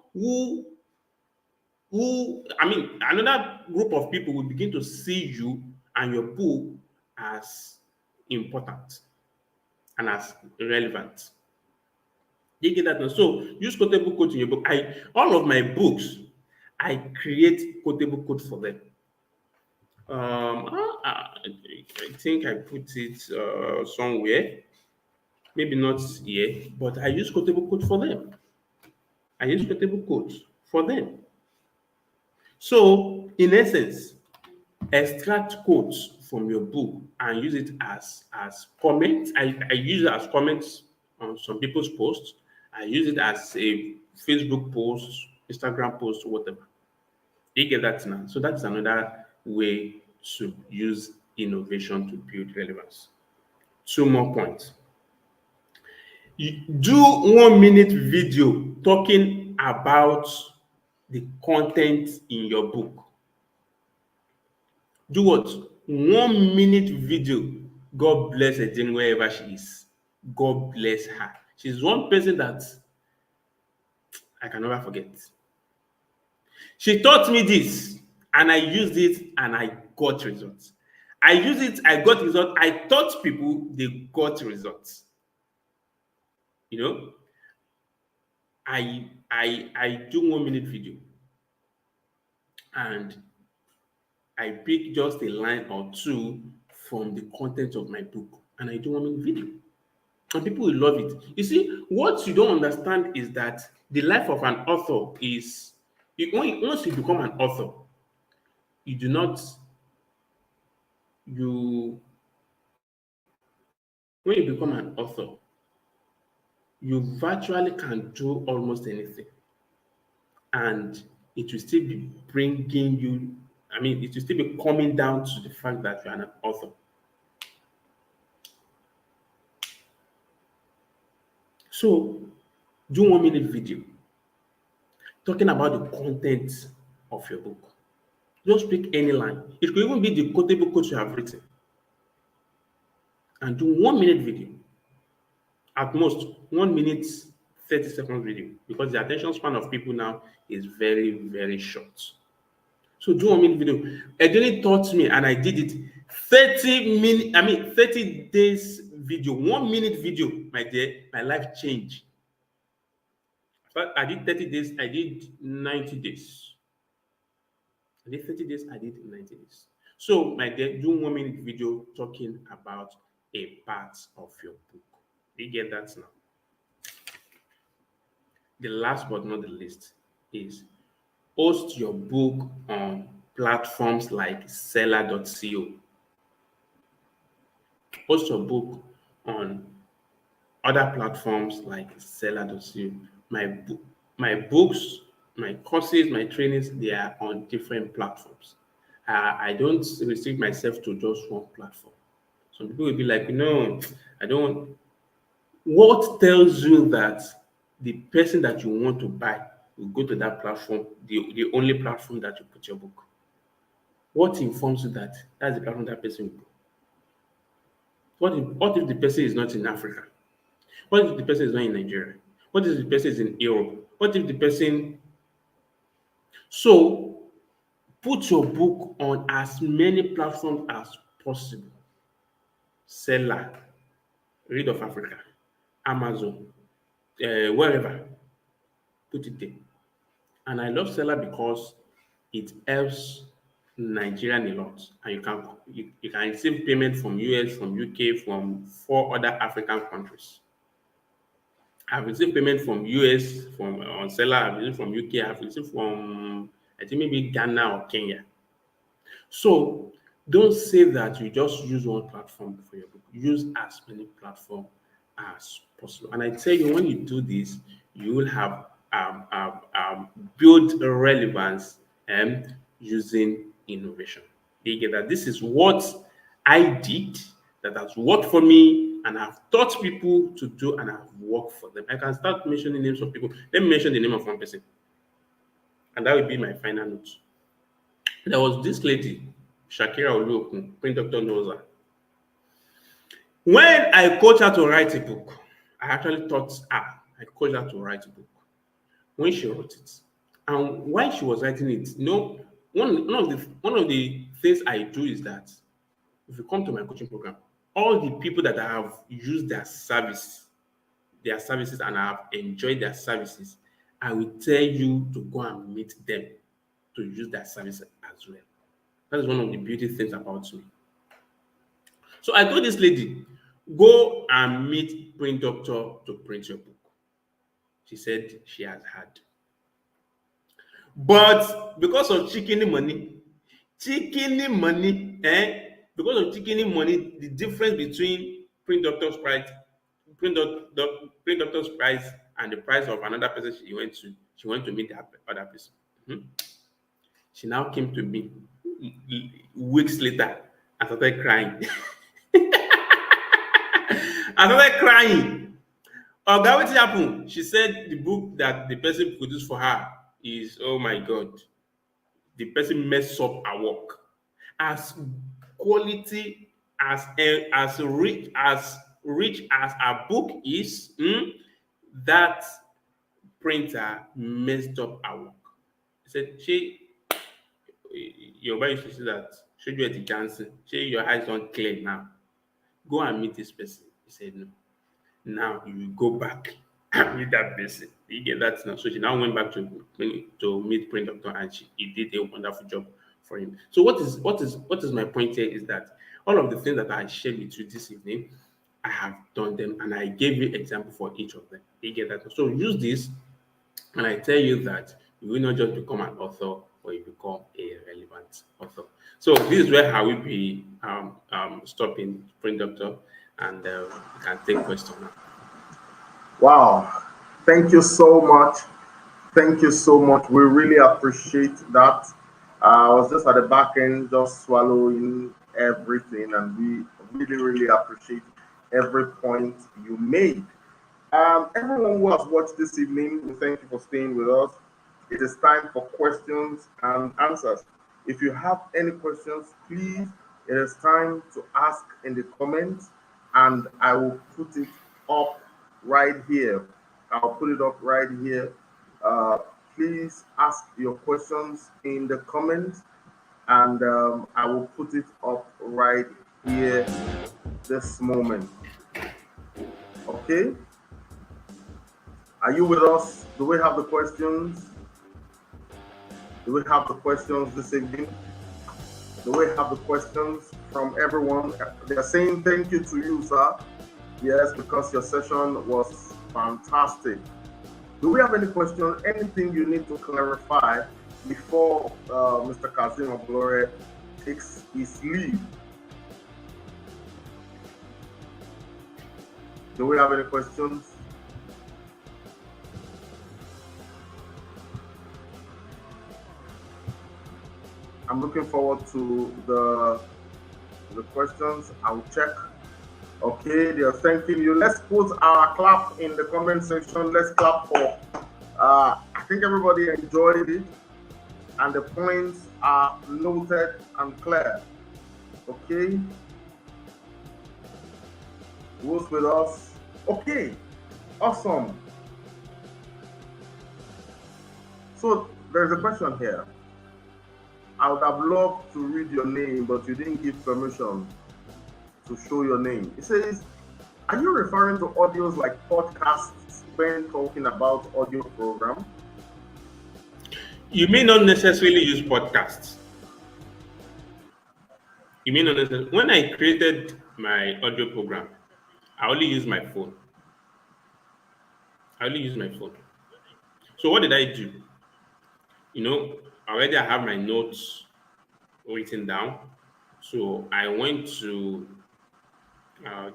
another group of people will begin to see you and your book as important and as relevant. You get that now? So use quotable quotes in your book. All of my books, I create quotable quotes for them. I think I put it somewhere. Maybe not here, but I use quotable quotes for them. I use quotable quotes for them. So, in essence, extract quotes from your book and use it as comments. I use it as comments on some people's posts. I use it as a Facebook post, Instagram post, whatever. You get that now. So that's another way to use innovation to build relevance. Two more points. You do 1 minute video talking about the content in your book. Do what? 1 minute video. God bless her Jane wherever she is. God bless her. She's one person that I can never forget. She taught me this and I used it and I got results. I used it, I got results. I taught people, they got results. You know, I do 1 minute video and I pick just a line or two from the content of my book and I do 1 minute video. And people will love it. You see, what you don't understand is that the life of an author is, once you become an author, you do not, you, when you become an author, you virtually can do almost anything. And it will still be bringing you, it will still be coming down to the fact that you are an author. So, do 1 minute video talking about the content of your book. Just pick any line. It could even be the quotable quotes you have written. And do 1 minute video. At most 1 minute 30 seconds video, because the attention span of people now is very, very short. So do 1 minute video. Edeni taught me and I did it. 30 days video, 1 minute video, my dear, my life changed. But I did 30 days, I did 90 days. I did 30 days, I did 90 days. So, my dear, do 1 minute video talking about a part of your book. You get that now? The last but not the least is post your book on platforms like seller.co. Post your book on other platforms like seller.co. My books, my courses, my trainings, they are on different platforms. I don't restrict myself to just one platform. Some people will be like, no, I don't. What tells you that the person that you want to buy will go to that platform, the only platform that you put your book? What informs you that that's the platform that person will go? What if the person is not in Africa? What if the person is not in Nigeria? What if the person is in Europe? What if the person. So put your book on as many platforms as possible. Seller, Read of Africa, Amazon, wherever, put it there. And I love Seller because it helps Nigerian a lot. And you can receive payment from US, from UK, from 4 other African countries. I've received payment from US from on Seller. I've received from UK. I've received from I think maybe Ghana or Kenya. So don't say that you just use one platform for your book. Use as many platforms as possible. And I tell you, when you do this, you will have build relevance and using innovation. You get that? This is what I did that has worked for me and I've taught people to do and I've worked for them. I can start mentioning names of people. Let me mention the name of one person. And that will be my final note. There was this lady, Shakira Oluokun, Print Doctor knows her. When I coached her to write a book, I actually taught her, I coached her to write a book. When she wrote it, and while she was writing it, one of the things I do is that if you come to my coaching program, all the people that I have used their services and I have enjoyed their services, I will tell you to go and meet them to use their service as well. That is one of the beautiful things about me. So I told this lady, go and meet Print Doctor to print your book. She said she has had. But because of chicken money, because of chicken money, the difference between Print Doctor's price, Print Doctor's price and the price of another person she went to meet that other person. She now came to me weeks later and started crying. I started crying. Oga, what happened? She said the book that the person produced for her is, oh my God, the person messed up her work. As quality, as rich as her book is, that printer messed up her work. He said, your wife used to say that, should you at the Johnson, your eyes don't clear now. Go and meet this person. He said, no. Now you will go back and meet that person. You get that now. So she now went back to meet Print Doctor and he did a wonderful job for him. So what is my point here is that all of the things that I shared with you this evening, I have done them and I gave you example for each of them. You get that? So use this and I tell you that you will not just become an author, or you become a relevant author. So this is where I will be stopping Print Doctor, and you can take questions now. Wow. Thank you so much. Thank you so much. We really appreciate that. I was just at the back end, just swallowing everything, and we really, really appreciate every point you made. Everyone who has watched this evening, we thank you for staying with us. It is time for questions and answers. If you have any questions, please, it is time to ask in the comments, and I will put it up right here. I'll put it up right here. Please ask your questions in the comments, and I will put it up right here this moment. Okay? Are you with us? Do we have the questions? Do we have the questions this evening? Do we have the questions from everyone? They're saying thank you to you, sir. Yes, because your session was fantastic. Do we have any question? Anything you need to clarify before Mr. Kazim Abolore takes his leave? Do we have any questions? I'm looking forward to the questions. I'll check. Okay, they are thanking you. Let's put our clap in the comment section. Let's clap for. I think everybody enjoyed it, and the points are noted and clear. Okay, who's with us? Okay, awesome. So there's a question here. I would have loved to read your name, but you didn't give permission to show your name. It says, are you referring to audios like podcasts when talking about audio program? You may not necessarily use podcasts. You may not necessarily. When I created my audio program, I only use my phone. I only use my phone. So what did I do? Already I have my notes written down. So I went to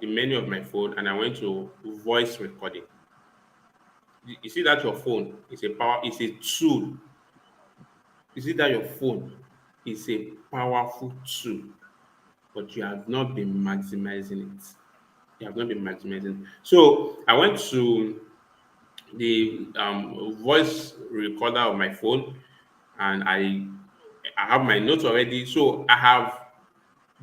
the menu of my phone and I went to voice recording. You see that your phone is is a tool. You see that your phone is a powerful tool, but you have not been maximizing it. You have not been maximizing it. So I went to the voice recorder of my phone and I have my notes already. So I have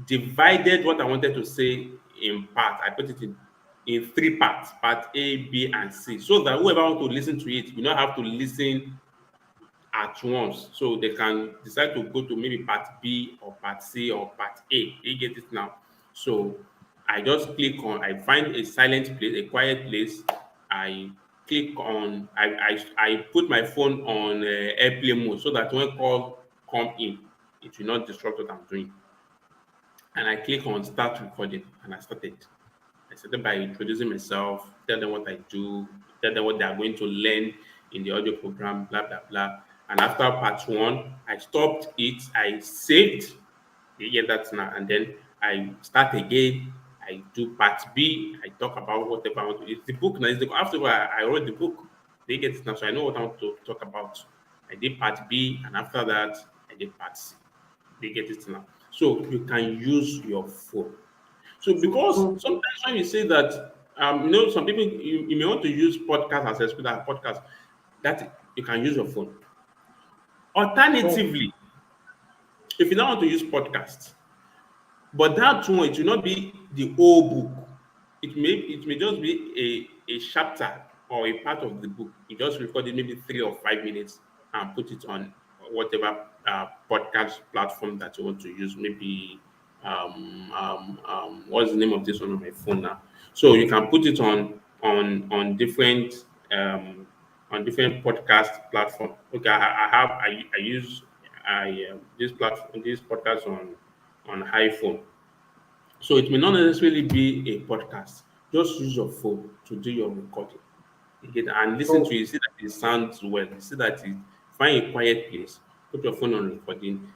divided what I wanted to say in part. I put it in three parts, part A, B, and C, so that whoever want to listen to it, you don't have to listen at once. So they can decide to go to maybe part B or part C or part A. You get it now. So I just click on, I find a silent place, a quiet place. I click on, I put my phone on airplane mode so that when call come in, it will not disrupt what I'm doing. And I click on start recording and I started. I started by introducing myself, tell them what I do, tell them what they are going to learn in the audio program, blah, blah, blah. And after part one, I stopped it, I saved, you get that now, and then I start again. I do part B, I talk about whatever I want to. It's the book now. After I wrote the book, they get it now, so I know what I want to talk about. I did part B, and after that, I did part C. They get it now. So you can use your phone. So because So sometimes when you say that, some people you may want to use podcast as a podcast, that you can use your phone. so Alternatively, if you don't want to use podcast, but that one it will not be the whole book. It may just be a chapter or a part of the book. You just record it maybe 3 or 5 minutes and put it on whatever podcast platform that you want to use. Maybe what's the name of this one on my phone now? So you can put it on different podcast platform. Okay, I use this platform this podcast on iPhone. So it may not necessarily be a podcast. Just use your phone to do your recording. You get and listen to so it. See that it sounds well. See that it find a quiet place. Put your phone on recording.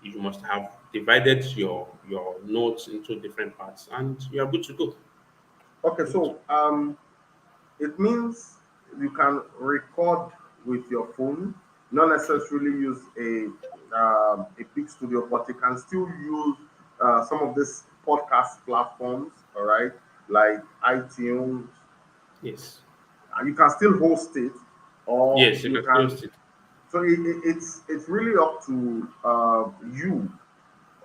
You must have divided your notes into different parts, and you are good to go. okay, Good to so it means you can record with your phone, not necessarily use a big studio, but you can still use some of these podcast platforms, all right, like iTunes. Yes. You can still host it, or Yes, you you can still can. use it. So it's really up to you.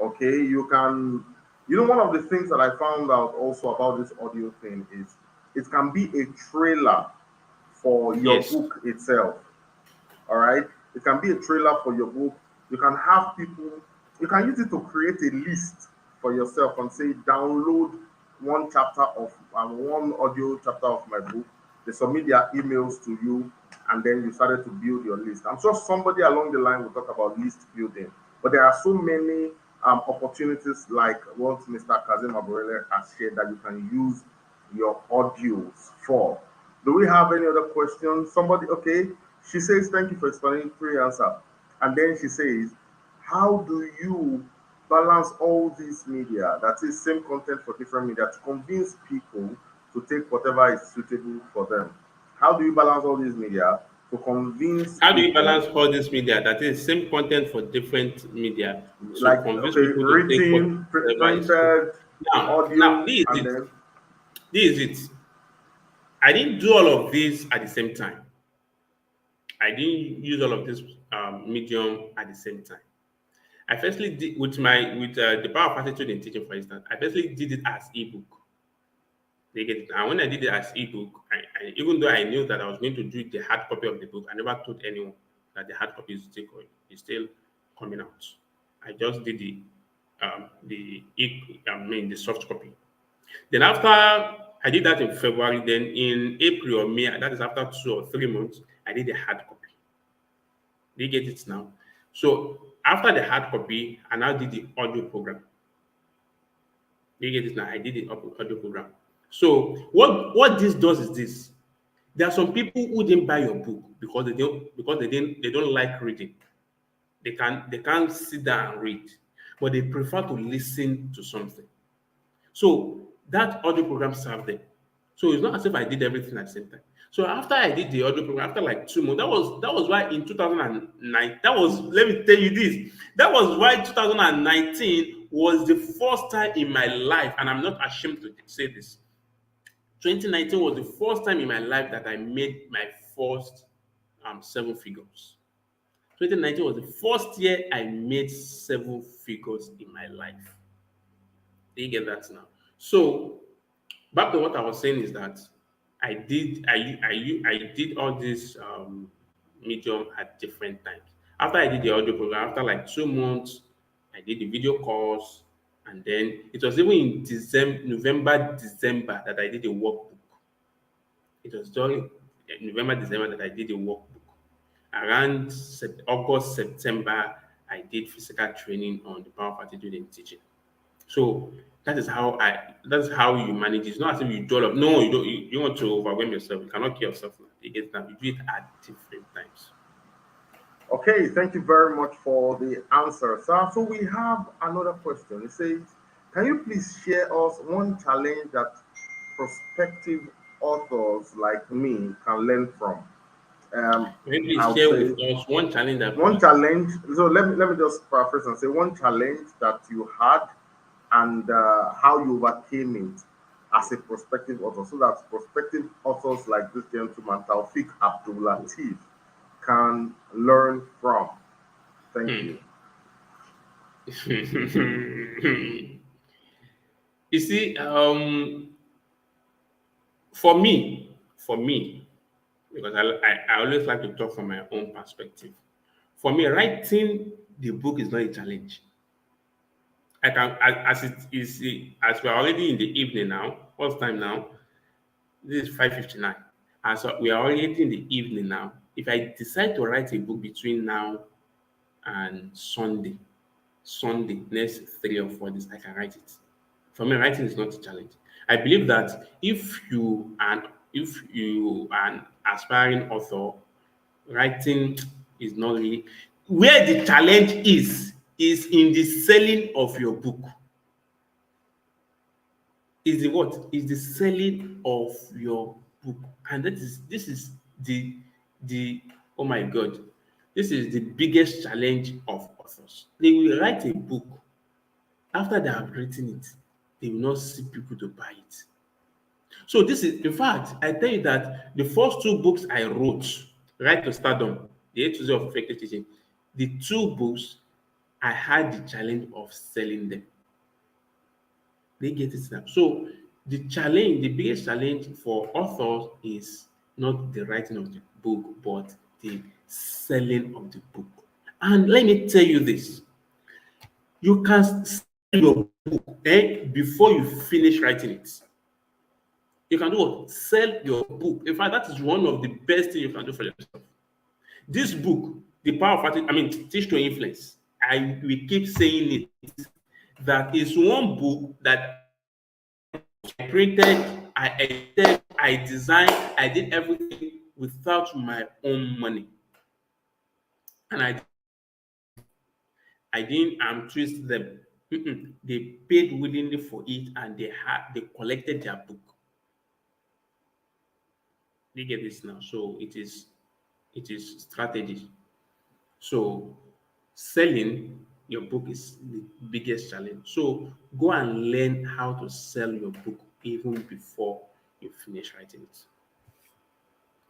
Okay, you can. One of the things that I found out also about this audio thing is it can be a trailer for your Yes. book itself. All right, it can be a trailer for your book. You can have people. You can use it to create a list for yourself and say download one chapter of one audio chapter of my book. They submit their emails to you, and then you started to build your list. I'm sure somebody along the line will talk about list building, but there are so many opportunities like what Mr. Kazim Aborele has shared that you can use your audios for. Do we have any other questions? Somebody, okay. She says, thank you for explaining three answer. And then she says, how do you balance all these media, that is same content for different media, to convince people to take whatever is suitable for them? How do you balance all these media to convince How do you people, balance all this media that is same content for different media to like, convince okay, people to take written, whatever is good? printed, Now, audio, and then this is it. I didn't do all of this at the same time. I didn't use all of this medium at the same time. I firstly did with the power of attitude in teaching, for instance. I firstly did it as ebook. They get it. And when I did it as ebook, even though I knew that I was going to do the hard copy of the book, I never told anyone that the hard copy is still coming out. I just did the soft copy. Then after I did that in February, then in April or May, that is after 2 or 3 months, I did the hard copy. Do you get it now? So after the hard copy, I now did the audio program. Do you get it now? I did the audio program. So what this does is this: there are some people who didn't buy your book because they don't like reading. They can't sit down and read, but they prefer to listen to something. So that audio program served them. So it's not as if I did everything at the same time. So after I did the audio program, after like 2 months, that was why in 2009, let me tell you this, that was why 2019 was the first time in my life, and I'm not ashamed to say this. 2019 was the first time in my life that I made my first seven figures. 2019 was the first year I made seven figures in my life. Do you get that now? So back to what I was saying is that I did all this medium at different times. After I did the audio program, after like 2 months, I did the video calls, and then it was even in November, December that I did the workbook. It was during November, December that I did the workbook. Around August, September, I did physical training on the power of attitude in teaching. So that's how you manage it. It's not as if you do all of no, you don't you want to overwhelm yourself. You cannot kill yourself now. You get that. You do it at different times. okay, thank you very much for the answer, sir. So we have another question. It says, can you please share us one challenge that prospective authors like me can learn from? Um, Maybe I would share with say us one challenge that one challenge. So let me just paraphrase and say one challenge that you had and how you overcame it as a prospective author, so that prospective authors like this gentleman Taufik Abdul Latif can learn from. Thank you. you see, for me, because I always like to talk from my own perspective. For me, writing the book is not a challenge. I can as it is as we're already in the evening now. What's time now? This is 5:59. And so we are already in the evening now. If I decide to write a book between now and Sunday, next 3 or 4 days, I can write it. For me, writing is not a challenge. I believe that if you are an aspiring author, writing is not really where the challenge is in the selling of your book. Is the what? Is the selling of your book. And this is the oh my god, this is the biggest challenge of authors. They will write a book. After they have written it, they will not see people to buy it. So this is, in fact, I tell you that the first two books I wrote, Right to Stardom, The A to Z of Effective Teaching, the two books, I had the challenge of selling them. They get it now. So the biggest challenge for authors is not the writing of the book, but the selling of the book. And let me tell you this: you can sell your book before you finish writing it. You can do what? Sell your book. In fact, that is one of the best things you can do for yourself. This book, The Power of Attitude, Teach to Influence, we keep saying it, that is one book that I printed, I edited, I I designed, I did everything without my own money. And I didn't twist them. They paid willingly for it, and they collected their book. They get this now. So it is strategy. So selling your book is the biggest challenge. So go and learn how to sell your book even before you finish writing it.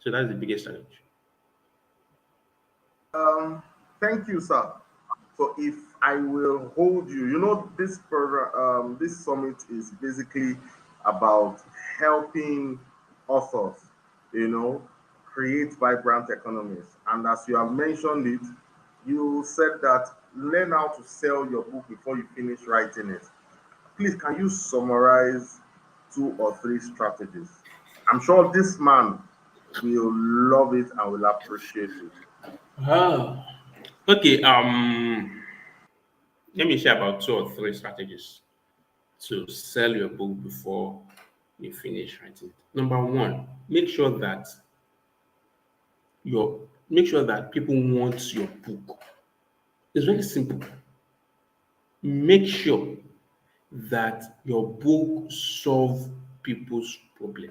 So that's the biggest challenge. Um, Thank you, sir. So if I will hold you, this program, this summit is basically about helping authors, you know, create vibrant economies. And as you have mentioned it, you said that learn how to sell your book before you finish writing it. Please, can you summarize 2 or 3 strategies? I'm sure this man will love it and will appreciate it. Oh. Okay. Let me share about 2 or 3 strategies to sell your book before you finish writing it. Number one, your make sure that people want your book. It's very simple. Make sure that your book solve people's problem.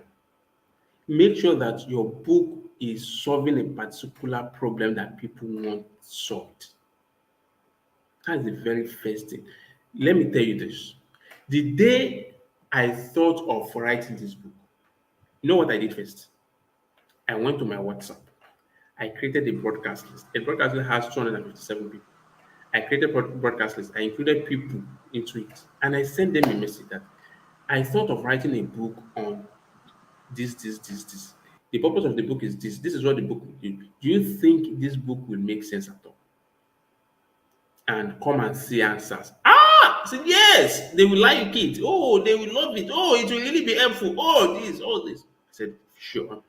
Make sure that your book is solving a particular problem that people want solved. That's the very first thing. Let me tell you this. The day I thought of writing this book, you know what I did first? I went to my WhatsApp. I created a broadcast list. A broadcast list has 257 people. I created broadcast list. I included people into it. And I sent them a message that I thought of writing a book on this. The purpose of the book is this. This is what the book will do. Do you think this book will make sense at all? And come and see answers. I said, yes, they will like it. Oh, they will love it. Oh, it will really be helpful. Oh, this, all this. I said, sure.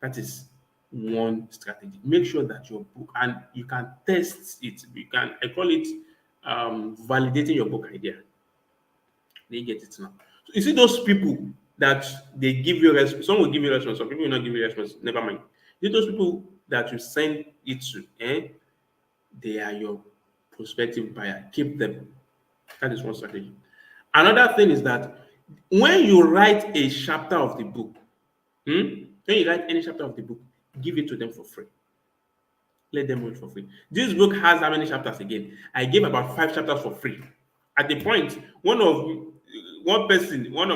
That is one strategy. Make sure that your book, and you can test it. I call it validating your book idea. They get it now. So you see those people that they give you response. Some will give you response. Some people will not give you response. Never mind. You see those people that you send it to, they are your prospective buyer. Keep them. That is one strategy. Another thing is that when you write a chapter of the book, when you write any chapter of the book, give it to them for free. Let them read for free. This book has how many chapters again? I gave about 5 chapters for free. At the point, one of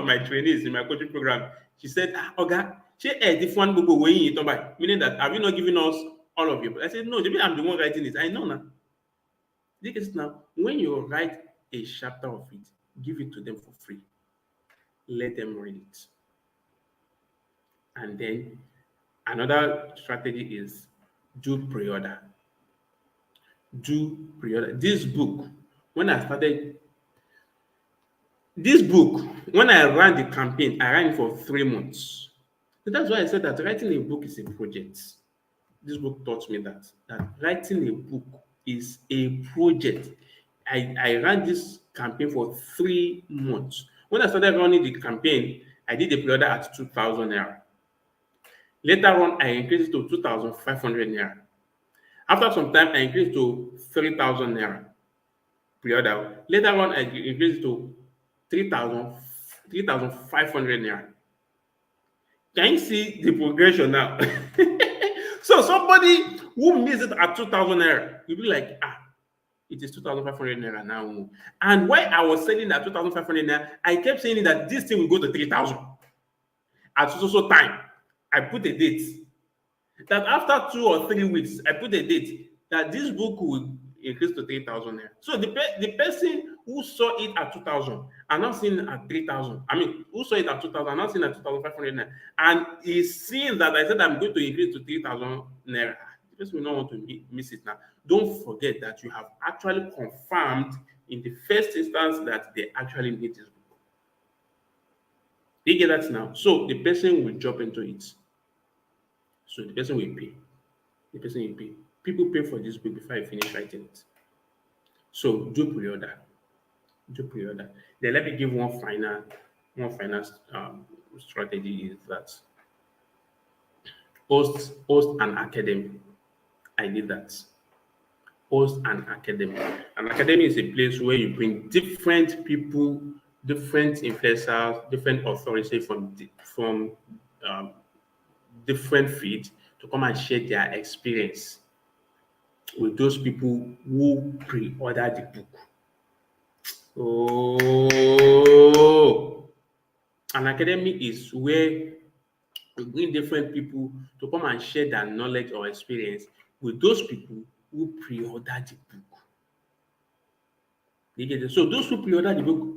my trainees in my coaching program, she said, Oga, she this one book away in it, meaning that have you not given us all of you? I said, no, maybe I'm the one writing it. I know now. Because now, when you write a chapter of it, give it to them for free. Let them read it. And then another strategy is do pre-order. Do pre-order. When I started this book, when I ran the campaign, I ran it for 3 months. So that's why I said that writing a book is a project. This book taught me that writing a book is a project. I ran this campaign for 3 months. When I started running the campaign, I did a pre-order at 2,000 naira. Later on, I increased it to 2,500 naira. After some time, I increased to 3,000 naira pre-order. Later on, I increased to 3,500 naira. Can you see the progression now? So somebody who missed it at 2,000 naira, you'll be like, it is 2,500 naira now. And while I was selling at 2,500 naira, I kept saying that this thing will go to 3,000. At so time, I put a date that after 2 or 3 weeks, I put a date that this book will increase to 3,000 naira. So the person who saw it at 2,000 and not seeing it at 3,000. I mean, who saw it at 2,000 and not seeing it at 2,500 naira, and is seeing that I said I'm going to increase to 3,000 naira. The person will not want to miss it now. Don't forget that you have actually confirmed in the first instance that they actually need this book. You get that now? So the person will jump into it. So the person will pay. The person will pay. People pay for this book before I finish writing it. So do pre-order. Do pre-order. Then let me give one final strategy is that host an academy. I did that. Host an academy. An academy is a place where you bring different people, different influencers, different authorities from um, different fields to come and share their experience with those people who pre-order the book. Oh, an academy is where you bring different people to come and share their knowledge or experience with those people who pre-order the book. You get it? So those who pre-order the book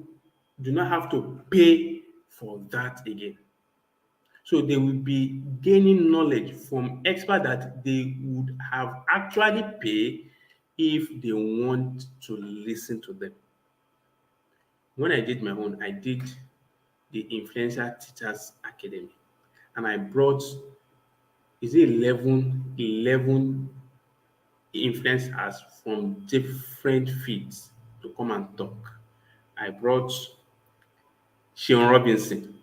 do not have to pay for that again. So they will be gaining knowledge from experts that they would have actually paid if they want to listen to them. When I did my own, I did the Influencer Teachers Academy, and I brought, is it 11 influencers from different fields to come and talk. I brought Sean Robinson.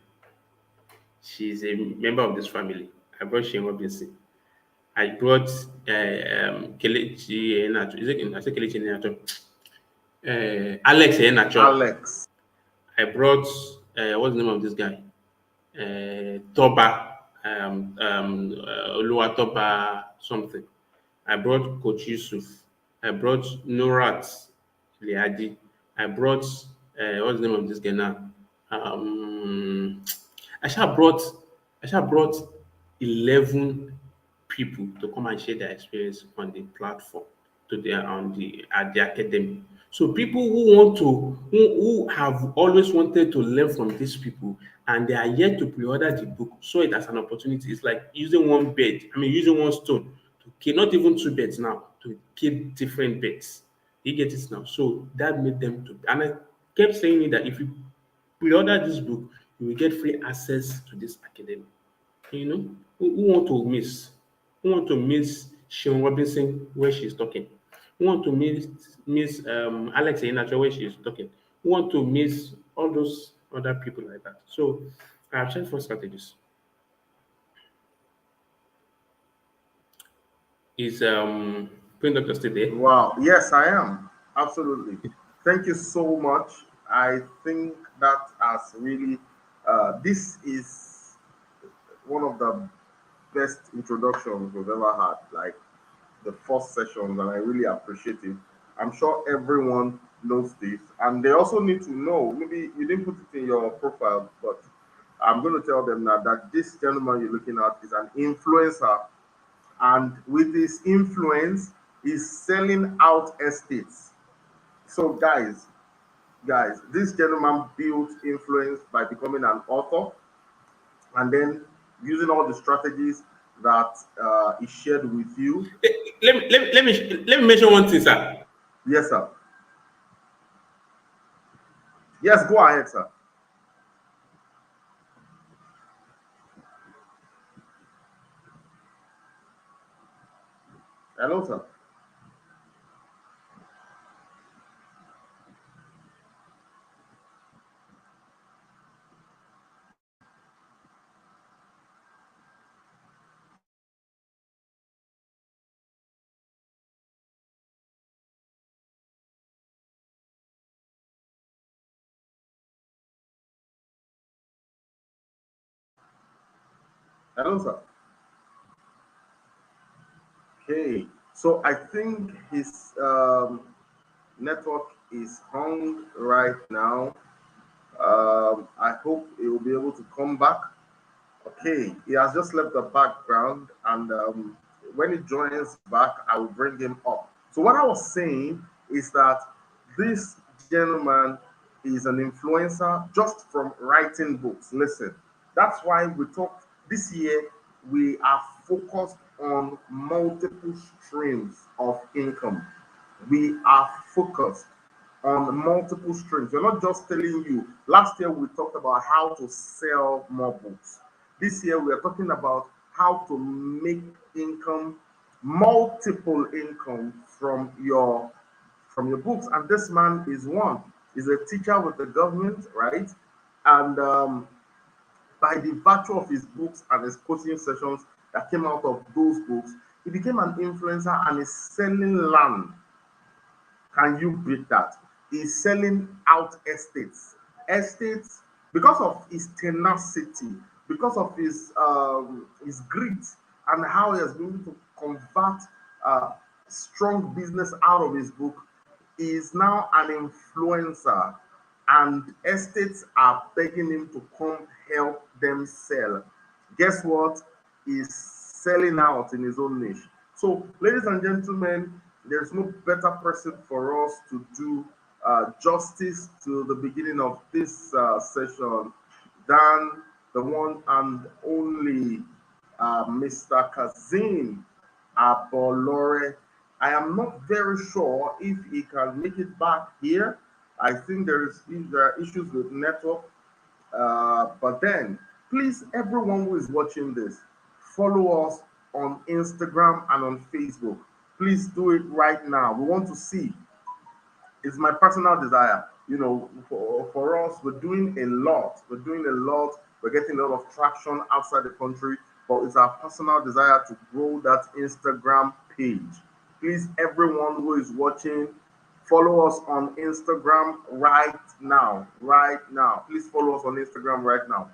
She's a member of this family. I brought Sean Robinson. I brought Kelechi Enacho. Is it? I said Kelechi Enacho. Alex Enacho. Alex. I brought what's the name of this guy? Toba, Oluwatoba something. I brought Coach Yusuf. I brought Nurat Liadi. I brought what's the name of this guy now? Um, I shall brought I shall brought 11 people to come and share their experience on the platform to their on the at the academy. So people who want to who have always wanted to learn from these people and they are yet to pre-order the book, saw it as an opportunity. It's like using one bed, I mean using one stone to kill not even two beds now, to kill different beds. You get it now. So that made them to, and I kept saying it that if you pre-order this book, you will get free access to this academy. You know, who want to miss? Who want to miss Sean Robinson where she's talking? Who want to miss Alex Einacho where she's talking? Who want to miss all those other people like that? So I have checked for strategies. Is Queen Doctor still there? Wow. Yes, I am. Absolutely. Thank you so much. I think that has really, this is one of the best introductions we've ever had. Like the first sessions, and I really appreciate it. I'm sure everyone knows this, and they also need to know. Maybe you didn't put it in your profile, but I'm going to tell them now that this gentleman you're looking at is an influencer, and with his influence, he's selling out estates. So, guys, this gentleman built influence by becoming an author, and then using all the strategies that he shared with you. Let me mention one thing, sir. Yes, sir. Yes, go ahead, sir. Hello, sir. Hello, sir. Okay. So I think his network is hung right now. I hope he will be able to come back. Okay, he has just left the background, and when he joins back, I will bring him up. So what I was saying is that this gentleman is an influencer just from writing books. Listen, that's why we talked this year. We are focused on multiple streams of income. We are focused on multiple streams. We're not just telling you. Last year we talked about how to sell more books. This year we are talking about how to make income, multiple income from your books. And this man is one. He's a teacher with the government, right? And by the virtue of his books and his coaching sessions that came out of those books, he became an influencer and is selling land. Can you beat that? He's selling out estates. Estates because of his tenacity, because of his grit, and how he has been able to convert uh, strong business out of his book. He is now an influencer, and estates are begging him to come help them sell. Guess what? He's selling out in his own niche. So, ladies and gentlemen, there's no better person for us to do justice to the beginning of this session than the one and only Mr. Kazim Abolore. I am not very sure if he can make it back here. I think there are issues with network. But then, please, everyone who is watching this, follow us on Instagram and on Facebook. Please do it right now. We want to see. It's my personal desire. For us, we're doing a lot. We're doing a lot. We're getting a lot of traction outside the country, but it's our personal desire to grow that Instagram page. Please, everyone who is watching, follow us on Instagram right now. Right now. Please follow us on Instagram right now.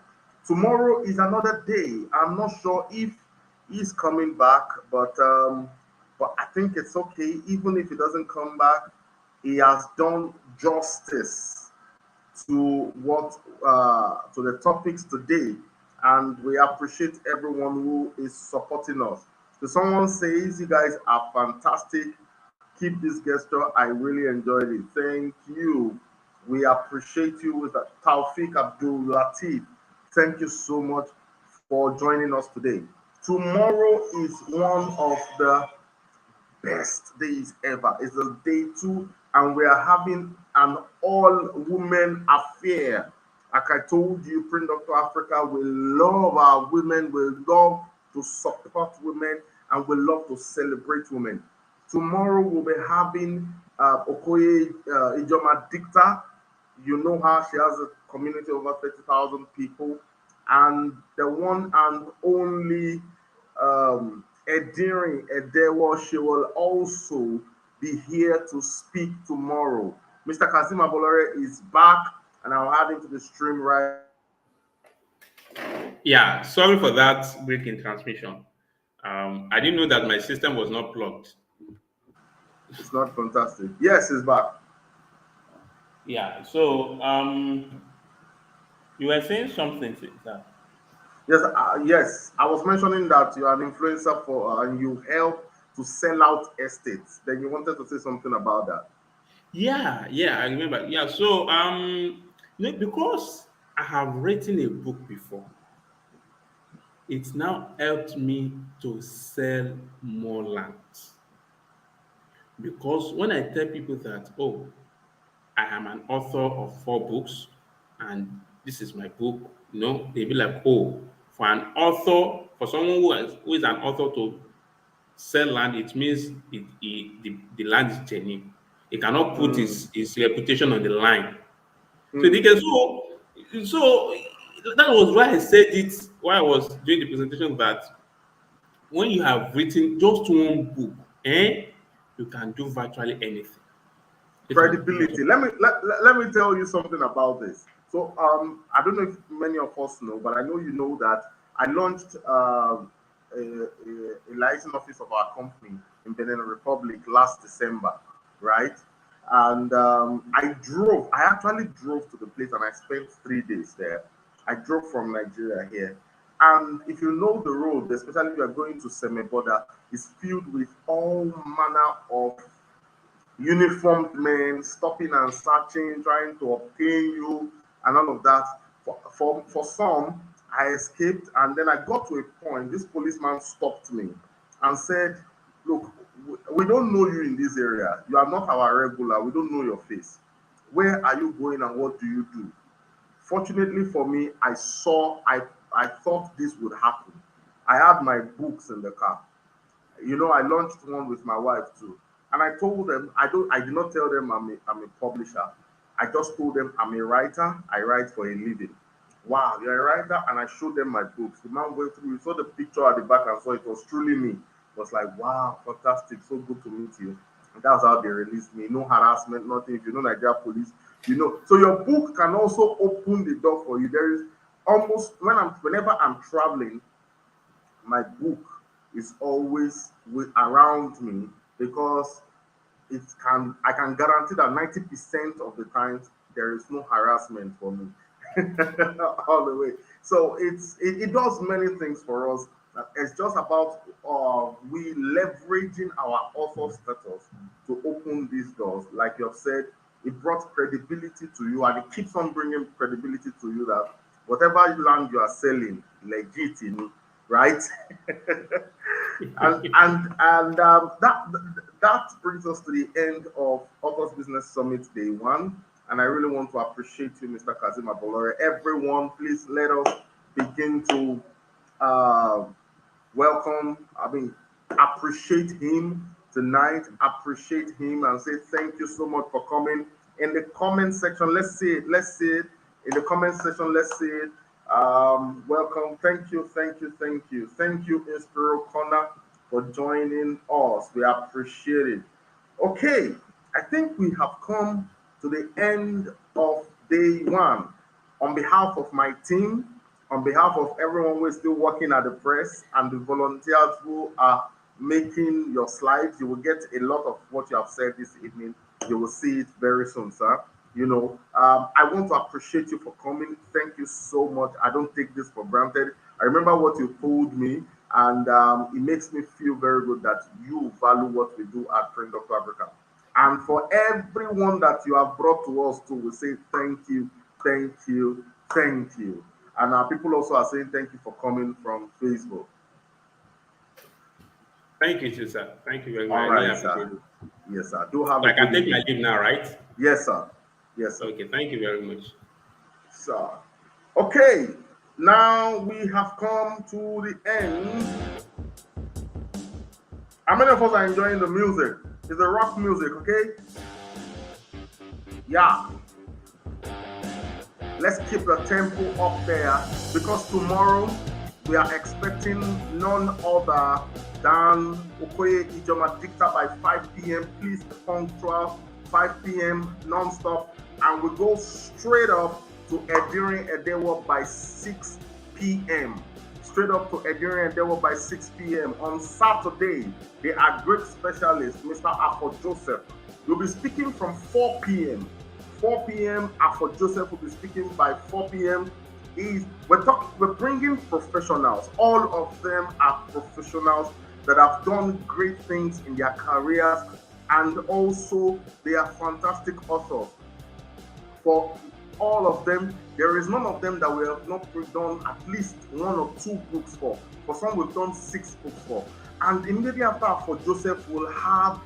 Tomorrow is another day. I'm not sure if he's coming back, but I think it's okay. Even if he doesn't come back, he has done justice to what to the topics today, and we appreciate everyone who is supporting us. So someone says you guys are fantastic. Keep this gesture. I really enjoyed it. Thank you. We appreciate you with Taufik Abdul Latif. Thank you so much for joining us today. Tomorrow is one of the best days ever. It's the day two, and we are having an all-women affair. Like I told you, Print Doctor Africa, we love our women, we love to support women, and we love to celebrate women. Tomorrow we'll be having Okoye Ijoma Dicta. You know her, she has a community of over 30,000 people. And the one and only Edirin Edewo, she will also be here to speak tomorrow. Mr. Kazim Abolore is back, and I'll add him to the stream right. Yeah, sorry for that break in transmission. I didn't know that my system was not plugged. It's not fantastic. Yes, he's back. Yeah, so you were saying something, sir. Yes. I was mentioning that you are an influencer for and you help to sell out estates. Then you wanted to say something about that. Yeah, I remember. Yeah, so because I have written a book before, it's now helped me to sell more land. Because when I tell people that, oh, I am an author of 4 books and this is my book, they be like, oh, for an author, for someone who is an author to sell land, it means the land is genuine. He cannot put Mm, his reputation on the line. So they mm. can so that was why I said it while I was doing the presentation that when you have written just one book, you can do virtually anything. You can do Credibility. Let me tell you something about this. So I don't know if many of us know, but I know you know that I launched a license office of our company in Benin Republic last December, right? And I actually drove to the place and I spent 3 days there. I drove from Nigeria here. And if you know the road, especially if you are going to Semeboda, is filled with all manner of uniformed men stopping and searching, trying to obtain you, and all of that. For some, I escaped, and then I got to a point. This policeman stopped me and said, "Look, we don't know you in this area. You are not our regular. We don't know your face. Where are you going, and what do you do?" Fortunately for me, I thought this would happen. I had my books in the car. I launched one with my wife too. And I told them, I did not tell them I'm a publisher. I just told them I'm a writer. I write for a living. wow, you're a writer, and I showed them my books. The man went through, he saw the picture at the back and saw it was truly me. It was like, wow, fantastic, so good to meet you. And that's how they released me. No harassment, nothing. If you know Nigeria police, you know. So your book can also open the door for you. There is almost whenever I'm traveling, my book is always around me because it can I can guarantee that 90% of the times there is no harassment for me all the way. So it does many things for us. It's just about we leveraging our author status to open these doors. Like you have said, it brought credibility to you, and it keeps on bringing credibility to you that whatever land you are selling, legit in, right? And that brings us to the end of August Business Summit Day One. And I really want to appreciate you, Mr. Kazim Abolore. Everyone, please let us begin to uh, welcome, appreciate him tonight, appreciate him and say thank you so much for coming. In the comment section, let's see it. In the comment section, let's see it. Welcome, thank you, thank you, thank you. Thank you, Inspiro Corner, for joining us. We appreciate it. Okay, I think we have come to the end of day one. On behalf of my team, on behalf of everyone who is still working at the press and the volunteers who are making your slides, you will get a lot of what you have said this evening. You will see it very soon, sir. I want to appreciate you for coming. Thank you so much. I don't take this for granted. I remember what you told me, and it makes me feel very good that you value what we do at Train Dr. Africa. And for everyone that you have brought to us too, we say thank you, thank you, thank you. And people also are saying thank you for coming from Facebook. Thank you, too, sir. Thank you very much. All I really right, appreciate sir. it. Yes, sir. Do have So a I can good take my evening. leave now, right? Yes, sir. Yes, sir. Okay, thank you very much. Sir. Okay, now we have come to the end. How many of us are enjoying the music? It's a rock music, okay? Yeah. Let's keep the tempo up there because tomorrow we are expecting none other than Okoye Ijoma Dicta by 5 p.m. Please be punctual, 5 p.m. non-stop, and we go straight up to Edirin Edewo by 6 p.m. Straight up to Edirin Edewo by 6 p.m. On Saturday, they are great specialists, Mr. Afo Joseph. You'll be speaking from 4 p.m. 4 p.m. Afo Joseph will be speaking by 4 p.m. We're bringing professionals. All of them are professionals that have done great things in their careers, and also they are fantastic authors. For all of them, there is none of them that we have not done at least 1 or 2 books for. For some, we've done 6 books for. And immediately after, for Joseph, we'll have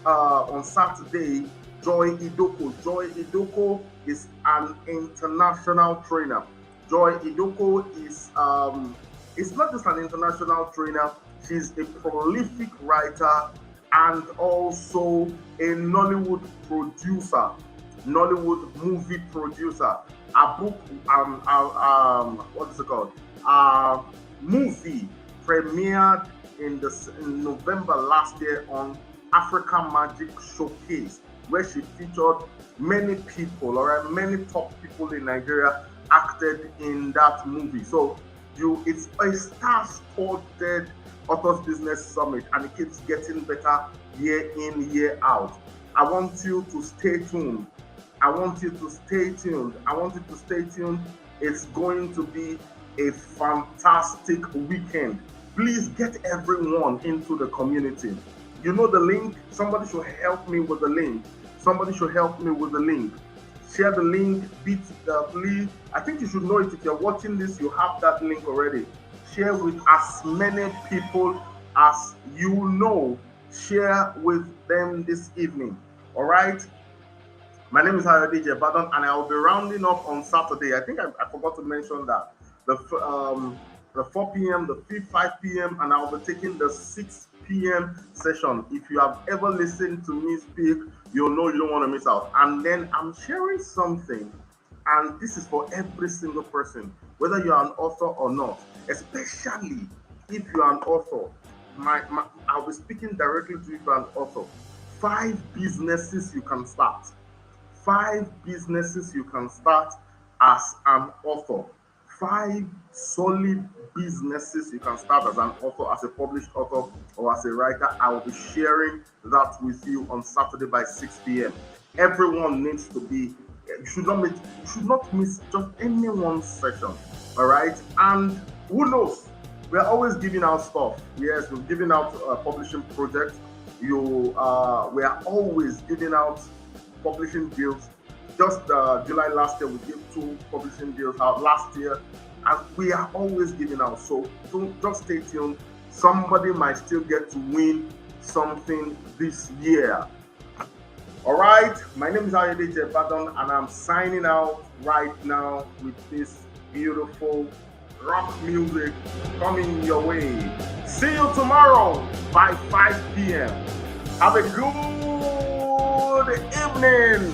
on Saturday Joy Idoko. Joy Idoko is an international trainer. Joy Idoko is not just an international trainer, she's a prolific writer and also a Nollywood producer, Nollywood movie producer. A book, what is it called? Movie premiered in November last year on Africa Magic Showcase, where she featured many people, all right, many top people in Nigeria acted in that movie. So it's a star-studded Authors Business Summit, and it keeps getting better year in, year out. I want you to stay tuned. I want you to stay tuned. I want you to stay tuned. It's going to be a fantastic weekend. Please get everyone into the community. You know the link? Somebody should help me with the link. Somebody should help me with the link. Share the link, please. I think you should know it. If you're watching this, you have that link already. Share with as many people as you know. Share with them this evening. All right? My name is Harry DJ Badon, and I will be rounding up on Saturday. I think I forgot to mention that. The 4 p.m., the 5 p.m., and I will be taking the 6 p.m. session. If you have ever listened to me speak, you'll know you don't want to miss out. And then I'm sharing something, and this is for every single person. whether you're an author or not, especially if you're an author. I'll be speaking directly to you if you're an author. 5 businesses you can start. 5 businesses you can start as an author. 5 solid businesses you can start as an author, as a published author, or as a writer. I will be sharing that with you on Saturday by 6 p.m. Everyone needs to be, you should not miss just any one session. All right. And who knows? We're always giving out stuff. Yes, we're giving out publishing projects. We are always giving out publishing deals. Just July last year, we gave 2 publishing deals out last year, and we are always giving out. So don't just stay tuned. Somebody might still get to win something this year. All right, my name is Ayode Jebadan, and I'm signing out right now with this beautiful rock music coming your way. See you tomorrow by 5 p.m. Have a good evening.